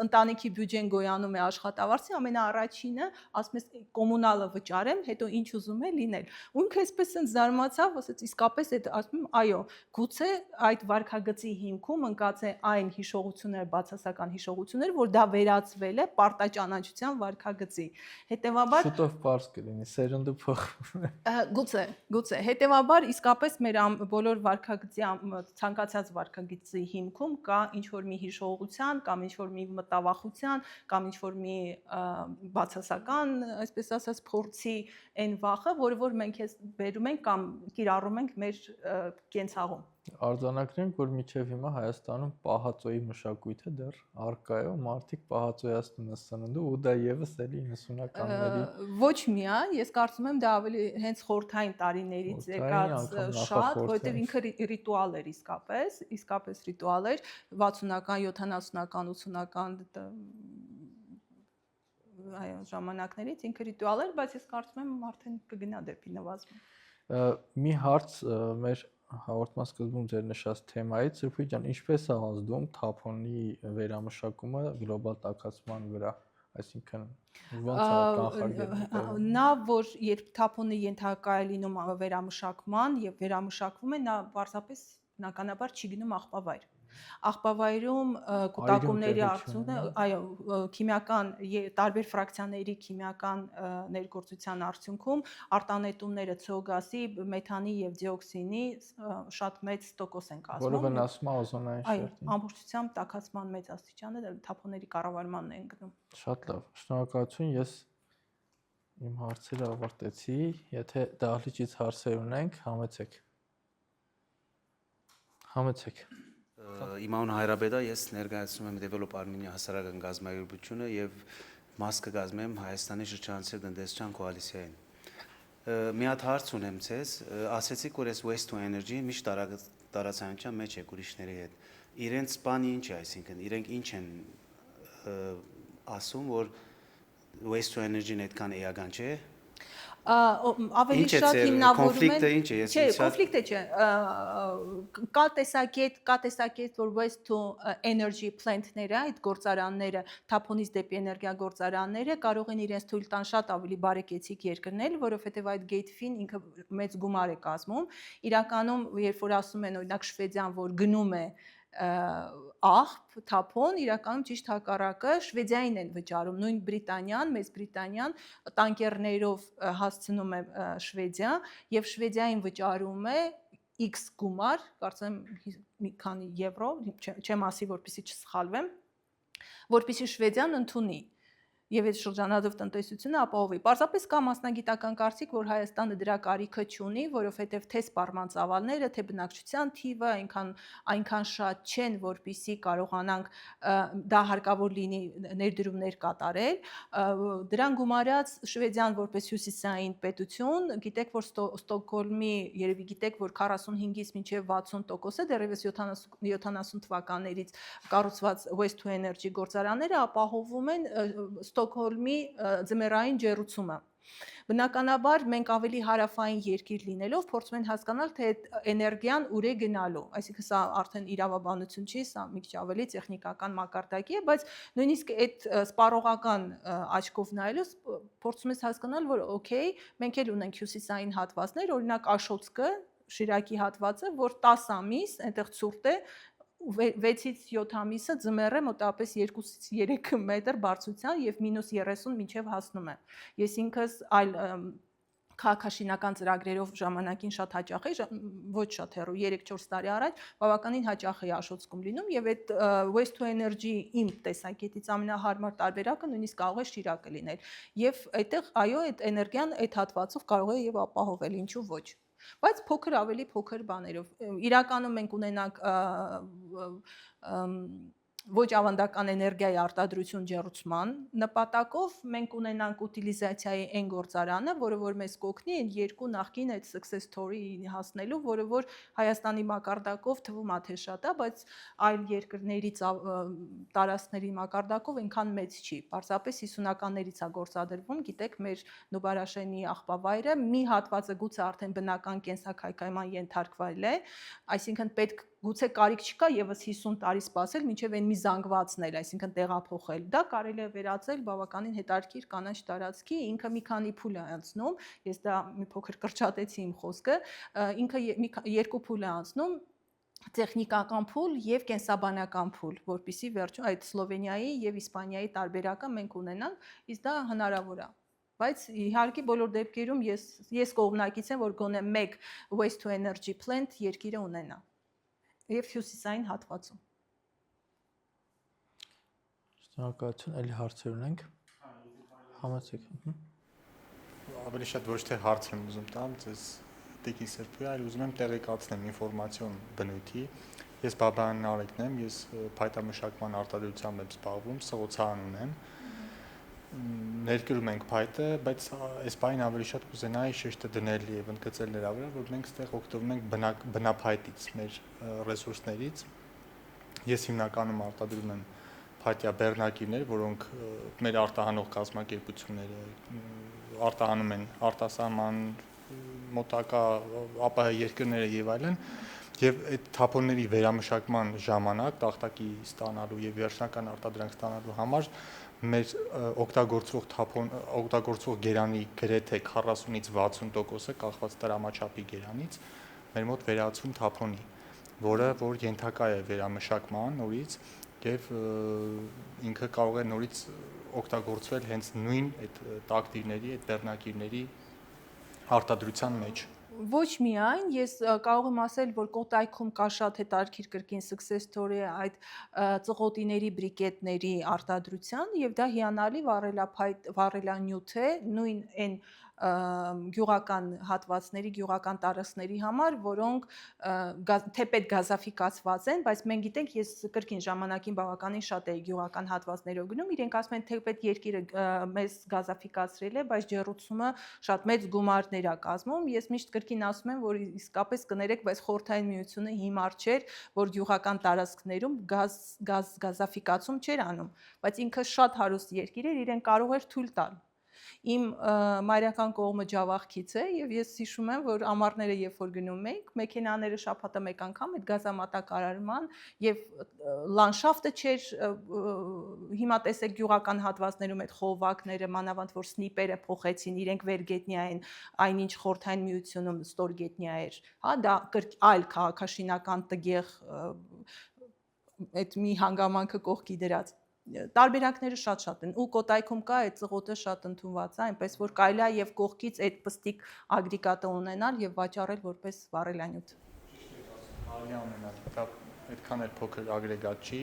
Speaker 2: ընտանիքի բյուջեն գոյանում է աշխատավարձի, ամենաառաջինը ասում ես կոմունալը վճարեմ, հետո ինչ ուզում է լինել։ Ու ինքը այսպես են զարմացավ, ասաց իսկապես այդ ասում եմ, այո, գուցե այդ վարքագծի հիմքում ընկած է այն հիշողությունները, բացասական հիշողությունները, որ դա վերածվել է պարտաճանաչության վարքագծի։ Հետևաբար
Speaker 1: շուտով պարզ կլինի, սերունդը փոխվում է։
Speaker 2: Գուցե, հետևաբար իսկապես մեր բոլոր վարքագծի ցանկացած վարքագծի հիմքում կա ինչ որ մի հիշողության կամ ինչ որ մի մտավախության կամ ինչ-որ մի բացասական, այսպես ասած, փորձի այն վախը, որ մենք բերում ենք կամ կիրառում ենք մեր կենցաղում։
Speaker 1: Արձանագրենք, որ մինչև հիմա Հայաստանում պահածոյի մշակույթը դեռ առկա է ու մարդիկ պահածոյացնում են սննդը ու դա եւս էլի 90-ականների
Speaker 2: ոչ միայն, ես կարծում եմ դա ավելի հենց խորհրդային տարիներից եկած շատ, որովհետեւ ինքը ռիտուալ էր իսկապես ռիտուալ էր 60-ական, 70-ական, 80-ական այո ժամանակներից ինքը ռիտուալ էր, բայց ես կարծում եմ արդեն կգնա դեպի նվազում։
Speaker 1: Մի հարց մեր հաղորդման սկզբում ձեր նշած թեմայից, Սրփուի ջան, ինչպես է ազդում թափոնի վերամշակումը գլոբալ տաքացման վրա, այսինքն ո՞նց է կանխարգելվում։
Speaker 2: Նա որ երբ թափոնը ենթակա է լինում վերամշակման եւ վերամշակվում է, նա պարզապես բնականաբար չի գնում աղբավայր։ Աղբավայրում կուտակումների արդյունքն է, այո, քիմիական տարբեր ֆրակցիաների քիմիական ներգործության արդյունքում արտանետումները ցողգասի, մեթանի եւ դիօքսինի շատ մեծ տոկոս են կազմում։
Speaker 1: Որը վնասում է օզոնային
Speaker 2: Այո,
Speaker 1: շերտին։
Speaker 2: ամբողջությամբ տաքացման մեծ աստիճանը թափոնների կառավարմանն է ընկնում։
Speaker 1: Շատ լավ, շնորհակալություն, ես իմ հարցերը ավարտեցի, եթե դահլիճից հարցեր ունենք, համեցեք։
Speaker 3: Իմ անունը Հայրաբեդ է, ես ներկայացնում եմ Develop Armenia հասարակական գազམ་ագերբությունը եւ մաս կգազմեմ Հայաստանի շրջանցիկ տնտեսչական կոալիցիային։ Մի հատ հարց ունեմ ցեզ, ասեցիք, որ այս waste to energy միշտ տարածայնության մեջ է ուրիշների հետ։ Իրենց բանի ինչ է, այսինքն իրենք ինչ են ասում, որ waste to energy-ն այդքան էական չէ։
Speaker 2: Ավելի շատ հիմնավորում են։
Speaker 3: Կոնֆլիկտը ինչ է,
Speaker 2: Չէ, կոնֆլիկտը չէ։ Կա տեսակետ, որ waste to energy plant-ները, այդ գործարանները, թափոնից դեպի էներգիա գործարանները կարող են իրենց թույլ տան շատ ավելի բարեկեցիկ երկրներ, որովհետև այդ gate fee-ն ինքը մեծ գումար է կազմում։ Իրականում, երբ որ ասում են, օրինակ Շվեդիան, որ գնում է աղբ, թափոն, իրականում ճիշտ հակառակը Շվեդիային են վճարում, նույն Բրիտանիան, Մեծ Բրիտանիան տանկերներով հասցնում է Շվեդիա եւ Շվեդիային վճարում է X գումար, կարծեմ մի քանի եվրո, չեմ ասի, որպեսզի չսխալվեմ, որպեսզի Շվեդիան ընդունի եւ այդ շրջանառող տնտեսությունը ապահովի։ Պարզապես կա մասնագիտական կարծիք, որ Հայաստանը դրա կարիքը չունի, որովհետեւ թե սպառման ծավալները, թե բնակչության թիվը այնքան շատ չեն, որպեսզի կարողանանք դա հարկավոր լինի ներդրումներ կատարել։ Դրան գումարած Շվեդիան որպես հյուսիսային պետություն, գիտեք, որ Ստոկհոլմի, երևի գիտեք, որ 45-ից մինչև 60% է դեռևս 70 թվականներից կառուցված waste to energy գործարանները ապահովում են Ստոկհոլմի ձմեռային ջեռուցումը։ Բնականաբար մենք ավելի հարավային երկիր լինելով փորձում ենք հասկանալ, թե այդ էներգիան ուր է գնալու, այսինքն սա արդեն իրավաբանություն չի, սա մի քիչ ավելի տեխնիկական մակարդակի է, բայց նույնիսկ այդ սպառողական աչքով նայելուց փորձում ես հասկանալ, որ օքեյ, մենք էլ ունենք հյուսիսային հատվածներ, օրինակ Աշոտսկը, Շիրակի հատվածը, որ 10 ամիս այնտեղ ցուրտ է, 6-ից 7 ամիսը ձմեռ է մոտավորապես 2-ից 3 մետր բարձրության եւ -30 մինչեւ հասնում է։ Ես ինքս այլ քաղաքաշինական ծրագրերով ժամանակին շատ հաճախ էի, ոչ շատ հեռու, 3-4 տարի առաջ, բավականին հաճախ էի Աշոտսկում լինում եւ այդ waste to energy իմ տեսակետից ամենահարմար տարբերակը նույնիսկ կարող է Շիրակը լինել։ Եվ այդտեղ այո, այդ էներգիան այդ հատվածով կարող է եւ ապահովել, ինչու ոչ։ Բայց ավելի փոքր բաներով։ Իրականում մենք ունենանք ոչ ավանդական էներգիայի արտադրություն ջեռուցման նպատակով մենք ունենանք ուտիլիզացիայի այն գործարանը, որը որ մեզ կօգնի այն երկու նախկին այդ success story-ին հասնելու, որը որ Հայաստանի մակարդակով թվում է թե շատ է, բայց այլ երկրների տարածքների մակարդակով այնքան մեծ չի։ Պարզապես 50-ականներից է գործադրվում, գիտեք, մեր Նուբարաշենի աղբավայրը մի հատվածը գուցե արդեն բնական կենսաքայքայման ենթարկվել է, այսինքն պետք գուցե կարիք չկա եւս 50 տարի սպասել, մինչեւ այն մի զանգվածն էլ, այսինքն տեղափոխել։ Դա կարելի է վերածել բավականին հետաքրքիր կանաչ տարածքի, ինքը մի քանի փուլ է անցնում, ես դա մի փոքր կրճատեցի իմ խոսքը, ինքը երկու փուլ է անցնում, տեխնիկական փուլ եւ կենսաբանական փուլ, որpիսի վերջում այդ Սլովենիայի եւ Իսպանիայի տարբերակը մենք ունենանք, իսկ դա հնարավոր է։ Բայց իհարկե բոլոր դեպքերում ես կողմնակից եմ, որ գոնե մեկ waste to energy plant երկիրը ունենա եւ հյուսիսային հատվածում։
Speaker 1: Շնորհակալություն, ելի հարցեր ունենք։ Համեցեք։
Speaker 4: Ավելի շատ ոչ թե հարց եմ ուզում տամ, ձեզ Տիկին Սերբոյի, այլ ուզում եմ տեղեկացնեմ ինֆորմացիոն բնույթի։ Ես Բաբայանն Արեգն եմ, ես փայտամշակման արտադրությամբ եմ զբաղվում, սղոցարան ունեմ։ Ներկրում ենք փայտը, բայց այս բանին ավելի շատ կուզենայի շեշտը դնել եւ ընդգծել նրա վրա, որ մենք ստեղ օգտվում ենք բնափայտից, մեր ռեսուրսներից։ Ես հիմնականում արտադրում եմ փայտյա բեռնակիրներ, որոնք մեր արտահանող կազմակերպությունները արտահանում են արտասահման, մոտակա ԱՊՀ երկրները եւ այլն, եւ այդ թափոնների վերամշակման ժամանակ տախտակի ստանալու եւ վերջնական արտադրանք ստանալու համար մեր օգտագործվող գերանի գրեթե 40-ից 60%-ը կախված դրամաչափի գերանից մեր մոտ վերածվում թափոնի։ որ ենթակա է վերամշակման նորից եւ ինքը կարող է նորից օգտագործվել հենց նույն այդ տակտիկների, այդ բեռնակիրների արտադրության մեջ։
Speaker 2: Ոչ միայն, ես կարող եմ ասել, որ Կոտայքում կա շատ հետաքրքիր կրկին success story այդ ծղոտիների բրիկետների արտադրության եւ դա հիանալի վառելանյութ է նույն այն գյուղական հատվածների, գյուղական տարածքների համար, որոնք թեպետ գազաֆիկացված են, բայց մենք գիտենք, ես կրկին ժամանակին բավականին շատ էի գյուղական հատվածներով գնում, իրենք ասում են թեպետ երկիրը մեզ գազաֆիկացրել է, բայց ջեռուցումը շատ մեծ գումարներ է կազմում։ Ես միշտ կրկին ասում եմ, որ իսկապես կներեք, բայց Խորհրդային Միությունը հիմար չէր, որ գյուղական տարածքներում գազաֆիկացում չէր անում, բայց ինքը շատ հարուստ երկիր էր, իրեն կարող էր թույլ տալ։ Իմ մայրական կողմը Ջավախքից է եւ ես հիշում եմ, որ ամառները երբ որ գնում ենք, մեքենաները շաբաթը մեկ անգամ այդ գազամատակարարման եւ լանդշաֆտը չէր, հիմա տեսեք գյուղական հատվածներում այդ խողովակները, մանավանդ որ սնիպերը փոխեցին, իրենք վերգետնյա են, այնինչ Խորհրդային Միությունում ստորգետնյա էր, հա, դա այլ քաղաքաշինական տգեղ այդ մի հանգամանքը կողքի դրած տարբերակները շատ են ու Կոտայքում կա այդ ծղոտը շատ ընդունված է, այնպես որ կարելի է եւ կողքից այդ պստիկ ագրեգատը ունենալ եւ վաճառել որպես վառելանյութ։
Speaker 4: Կարելի է ունենալ, դա այդքան էլ փոքր ագրեգատ չի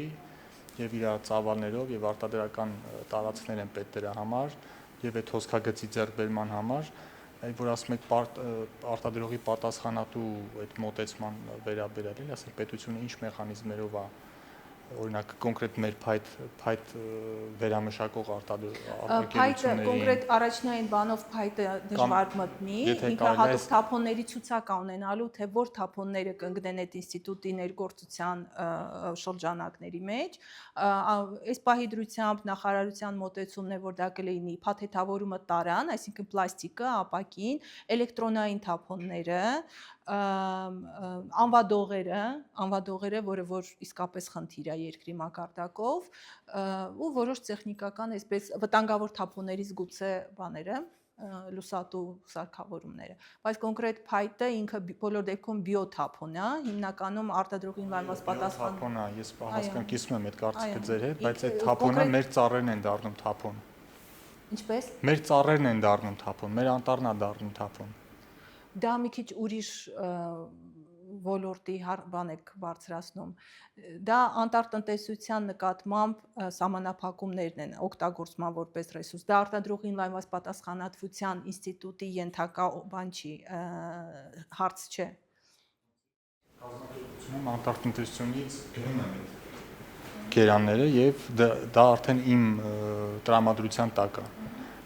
Speaker 4: եւ իր ծավալներով եւ արտադրական տարածքներ են պետք դրա համար եւ այդ հոսքագծի ձեռքբերման համար, այդ որ ասում եք արտադրողի պատասխանատու այդ մոտեցման վերաբերյալ, ասենք պետությունը ինչ մեխանիզմերով է օրինակ կոնկրետ մեր փայտ վերամշակող արտադրությունների
Speaker 2: փայտը կոնկրետ առաջնային բանով փայտը դժվար մտնի, ինքը հատուկ թափոնների ցուցակ է ունենալու, թե որ թափոնները կընկնեն այդ ինստիտուտի ներգործության շրջանակների մեջ, այս պահի դրությամբ նախարարության մոտեցումն է, որ դա կլինի փաթեթավորումը տարան, այսինքն պլաստիկը, ապակին, էլեկտրոնային թափոնները, անվադողերը, որը որ իսկապես խնդիր է երկրի մակարդակով, ու որոշ տեխնիկական այսպես վտանգավոր թափոններից գուցե բաները, լուսատու սարքավորումները, բայց կոնկրետ փայտը ինքը բոլոր դեպքում բիոթափոն է, հիմնականում արտադրողին վայնված պատասխան։
Speaker 4: Թափոն է, ես հասկանում կիսում եմ այդ կարծիքը ձեր հետ, բայց այդ թափոնը մեր ծառերն են դառնում թափոն։
Speaker 2: Ինչպես։
Speaker 4: Մեր ծառերն են դառնում թափոն, մեր անտառն է դառնում թափոն։
Speaker 2: Դա մի քիչ ուրիշ ոլորտի բան եք բարձրացնում։ Դա անտառտնտեսության նկատմամբ սահմանափակումներն են օգտագործման որպես ռեսուրս։ Դա արտադրողին վայնված պատասխանատվության ինստիտուտի ենթակա բան չի, հարց չէ։
Speaker 4: Կազմակերպությունում անտառտնտեսությունից գնում եմ այդ գերանները եւ դա արդեն իմ տրամադրության տակ է։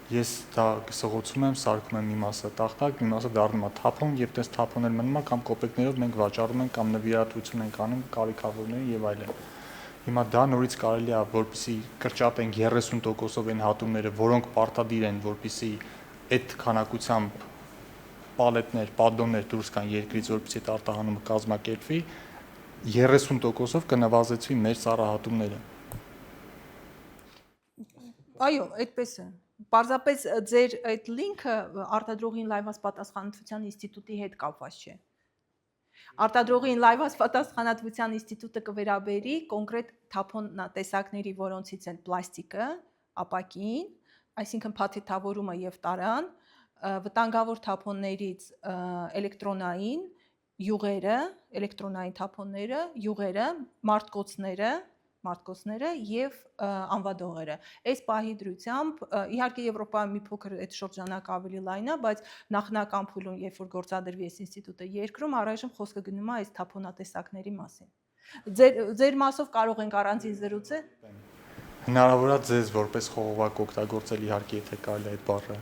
Speaker 4: Ես դա սղոցում եմ, սարքում եմ մի մասը տախտակ, մի մասը դառնում է թափոն եւ դες թափոնել մնում է կամ կոպեկներով մենք վաճառում ենք կամ նվիրատվություն ենք անում կարիքավորներին եւ այլն։ Հիմա դա նորից կարելի է, որպեսզի կրճատենք 30%-ով այն հատումները, որոնք պարտադիր են, որպեսզի այդ քանակությամբ պալետներ, պադոններ դուրս գան երկրից, որպեսզի այդ արտահանումը կազմակերպվի, 30%-ով կնվազեցվի մեր ծառահատումները։
Speaker 2: Այո, այդպես է։ Պարզապես ձեր այդ լինքը արտադրողին լայնված պատասխանատվության ինստիտուտի հետ կապված չէ։ Արտադրողին լայնված պատասխանատվության ինստիտուտը կվերաբերի կոնկրետ թափոնատեսակների, որոնցից են պլաստիկը, ապակին, այսինքն փաթեթավորումը եւ տարան, վտանգավոր թափոններից էլեկտրոնային յուղերը, էլեկտրոնային թափոնները, յուղերը, մարտկոցները եւ անվադողերը։ Այս պահի դրությամբ իհարկե Եվրոպայում մի փոքր այդ շրջանակը ավելի լայն է, բայց նախնական փուլում, երբ որ գործադրվի այս ինստիտուտը երկրում, առայժմ խոսքը գնում է այս թափոնատեսակների մասին։ Ձեր մասով կարող ենք առանձին զրուցել։
Speaker 4: Հնարավոր է ձեզ որպես խողովակ օգտագործել, իհարկե, եթե կարելի է այդ բառը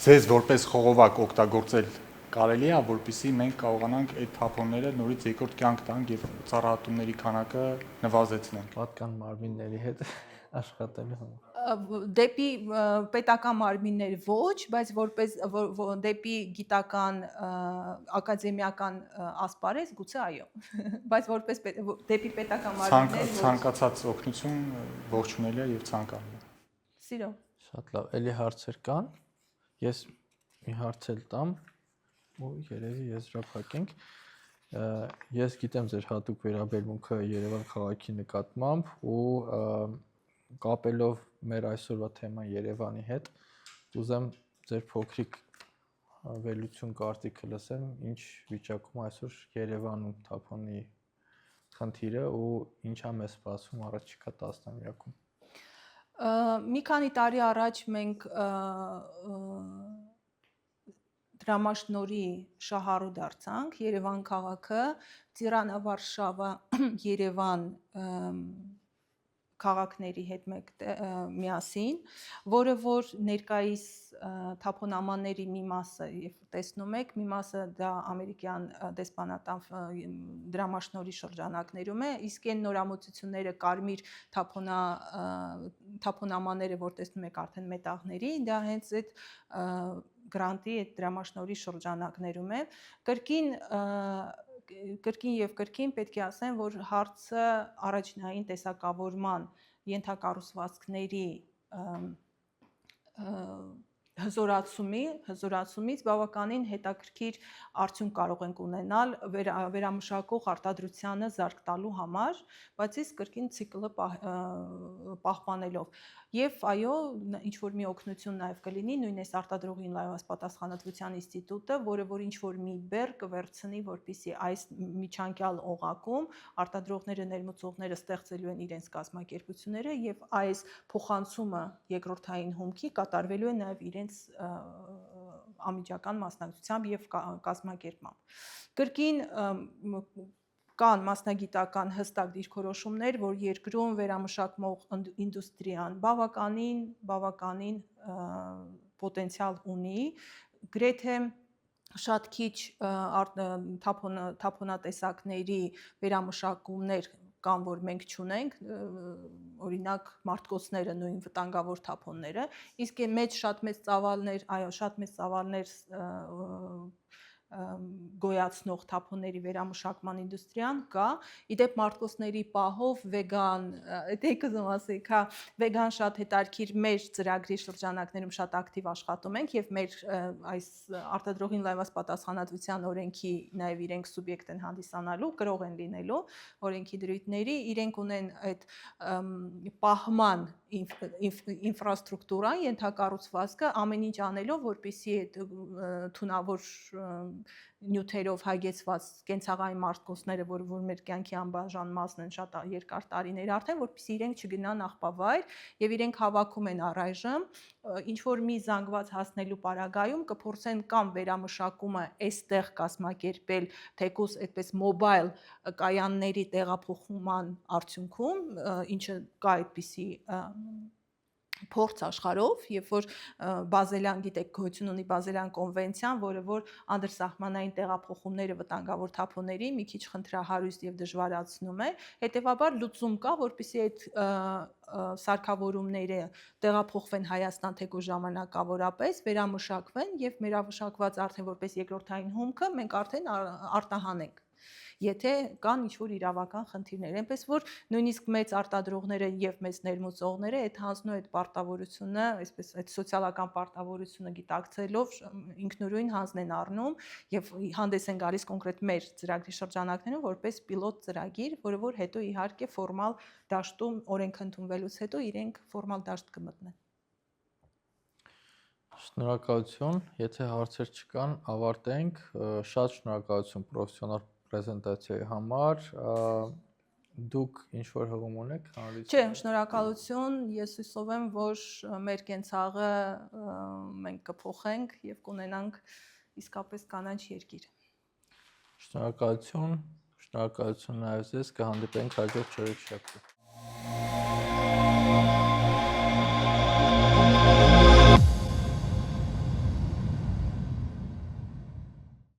Speaker 4: ձեզ որպես խողովակ օգտագործել կարելի է, որպեսզի մենք կարողանանք այդ թափոնները նորից երկրորդ կյանք տանք եւ ծառահատումների քանակը նվազեցնենք։
Speaker 1: Պատկան մարմինների հետ աշխատելու համար։
Speaker 2: Դեպի պետական մարմիններ ոչ, բայց որպես դեպի գիտական ակադեմիական ասպարեզ գուցե այո, բայց որպես դեպի պետական մարմիններ
Speaker 4: ցանկացած օգնություն ողջունելի է եւ ցանկալի է։
Speaker 2: Սիրո։
Speaker 1: Շատ լավ, էլի հարցեր կան։ Ես մի հարց էլ տամ ու երևի եզրափակենք։ Ես գիտեմ ձեր հատուկ վերաբերմունքը Երևան քաղաքի նկատմամբ ու կապելով մեր այսօրվա թեման Երևանի հետ, ուզեմ ձեր փոքրիկ վերլուծություն կարծիքը լսեմ, ինչ վիճակում այսօր Երևանում թափոնի խնդիրը ու ինչ է մեզ սպասում առաջիկա տասնամյակում։
Speaker 2: Մի քանի տարի առաջ մենք դրամաշնորհի շահառու դարձանք Երևան քաղաքը, Տիրանա, Վարշավա, Երևան քաղաքների հետ միասին, որը որ ներկայիս թափոնամանների մի մասը եւ տեսնում եք, մի մասը դա ամերիկյան դեսպանատան դրամաշնորհի շրջանակներում է, իսկ այն նորամուծությունները կարմիր թափոնամանները, որ տեսնում եք արդեն մետաղների, դա հենց այդ գրանտի այդ դրամաշնորհի շրջանակներում է, կրկին պետք է ասեմ, որ հարցը առաջնային տեսակավորման ենթակառուցվածքների հզորացումից բավականին հետաքրքիր արդյունք կարող ենք ունենալ վերամշակող արտադրությանը զարգ տալու համար, բայց իսկ կրկին ցիկլը պահպանելով։ Եվ այո, ինչ որ մի օգնություն նաև կլինի, նույնիսկ արտադրողին լայնված պատասխանատվության ինստիտուտը, որը որ ինչ որ մի բեռ կվերցնի, որպեսզի այս միջանկյալ օղակում արտադրողները, ներմուծողները ստեղծելու են իրենց կազմակերպությունները եւ այս փոխանցումը երկրորդային հումքի կատարվելու է նաև իրենց անմիջական մասնակցությամբ եւ կազմակերպմամբ։ Կրկին կան մասնագիտական հստակ դիրքորոշումներ, որ երկրում վերամշակմող ինդուստրիան բավականին պոտենցիալ ունի, գրեթե շատ քիչ թափոնատեսակների վերամշակումներ կան, որ մենք չունենք, օրինակ մարտկոցները, նույն վտանգավոր թափոնները, իսկ շատ մեծ ծավալներ գոյացնող թափոնների վերամշակման ինդուստրիան կա, իդեպ մարտկոցների պահով վեգան, վեգան շատ հետաքրքիր մեր ծրագրի շրջանակներում շատ ակտիվ աշխատում ենք եւ մեր այս արտադրողին լայնված պատասխանատվության օրենքի նաեւ իրենք սուբյեկտ են հանդիսանալու, կրող են լինելու օրենքի դրույթների, իրենք ունեն այդ պահման ինֆրաստրուկտուրան, ենթակառուցվածքը ամեն ինչ անելով, որպեսզի այդ թունավոր նյութերով հագեցված կենցաղային մարտկոցները, որ մեր կյանքի անբաժան մասն են շատ երկար տարիներ արդեն, որպեսզի իրենք չգնան աղբավայր եւ իրենք հավաքում են առայժմ ինչ որ մի զանգված հասնելու պարագայում կփորձեն կամ վերամշակումը այստեղ կազմակերպել թեկուզ այդպես մոբայլ կայանների տեղափոխման արդյունքում, ինչը կա այդպիսի փորձ աշխարհով, երբ որ բազելյան, գիտեք, գոյություն ունի բազելյան կոնվենցիան, որը որ անդրսահմանային տեղափոխումները վտանգավոր թափոնների մի քիչ խնդրահարույց եւ դժվարացնում է, հետեւաբար լուծում կա, որպեսզի այդ սարքավորումները տեղափոխվեն Հայաստան թեկուզ ժամանակավորապես, վերամշակվեն եւ վերամշակված արդեն որպես երկրորդային հումքը մենք արդեն արտահանենք, եթե կան ինչ-որ իրավական խնդիրներ, այնպես որ նույնիսկ մեծ արտադրողները եւ մեծ ներմուծողները այդ հանձնու այդ պարտավորությունը, այսպես այդ սոցիալական պարտավորությունը գիտակցելով ինքնուրույն հանձն են առնում եւ հանդես են գալիս կոնկրետ մեր ծրագրի շրջանակներում որպես պիլոտ ծրագիր, որը որ հետո իհարկե ֆորմալ դաշտում օրենք ընդունվելուց հետո իրենք ֆորմալ դաշտ կմտնեն։
Speaker 1: Շնորհակալություն, եթե հարցեր չկան, ավարտենք, շատ շնորհակալություն պրոֆեսիոնալ պրեզենտացիայի համար, դուք ինչ-որ հղում ունեք հանրից։
Speaker 2: Չէ, շնորհակալություն, ես հուսով եմ, որ մեր կենցաղը մենք կփոխենք եւ կունենանք իսկապես կանաչ երկիր։
Speaker 1: Շնորհակալություն նաև ձեզ, կհանդիպենք հաջորդ չորեքշաբթի։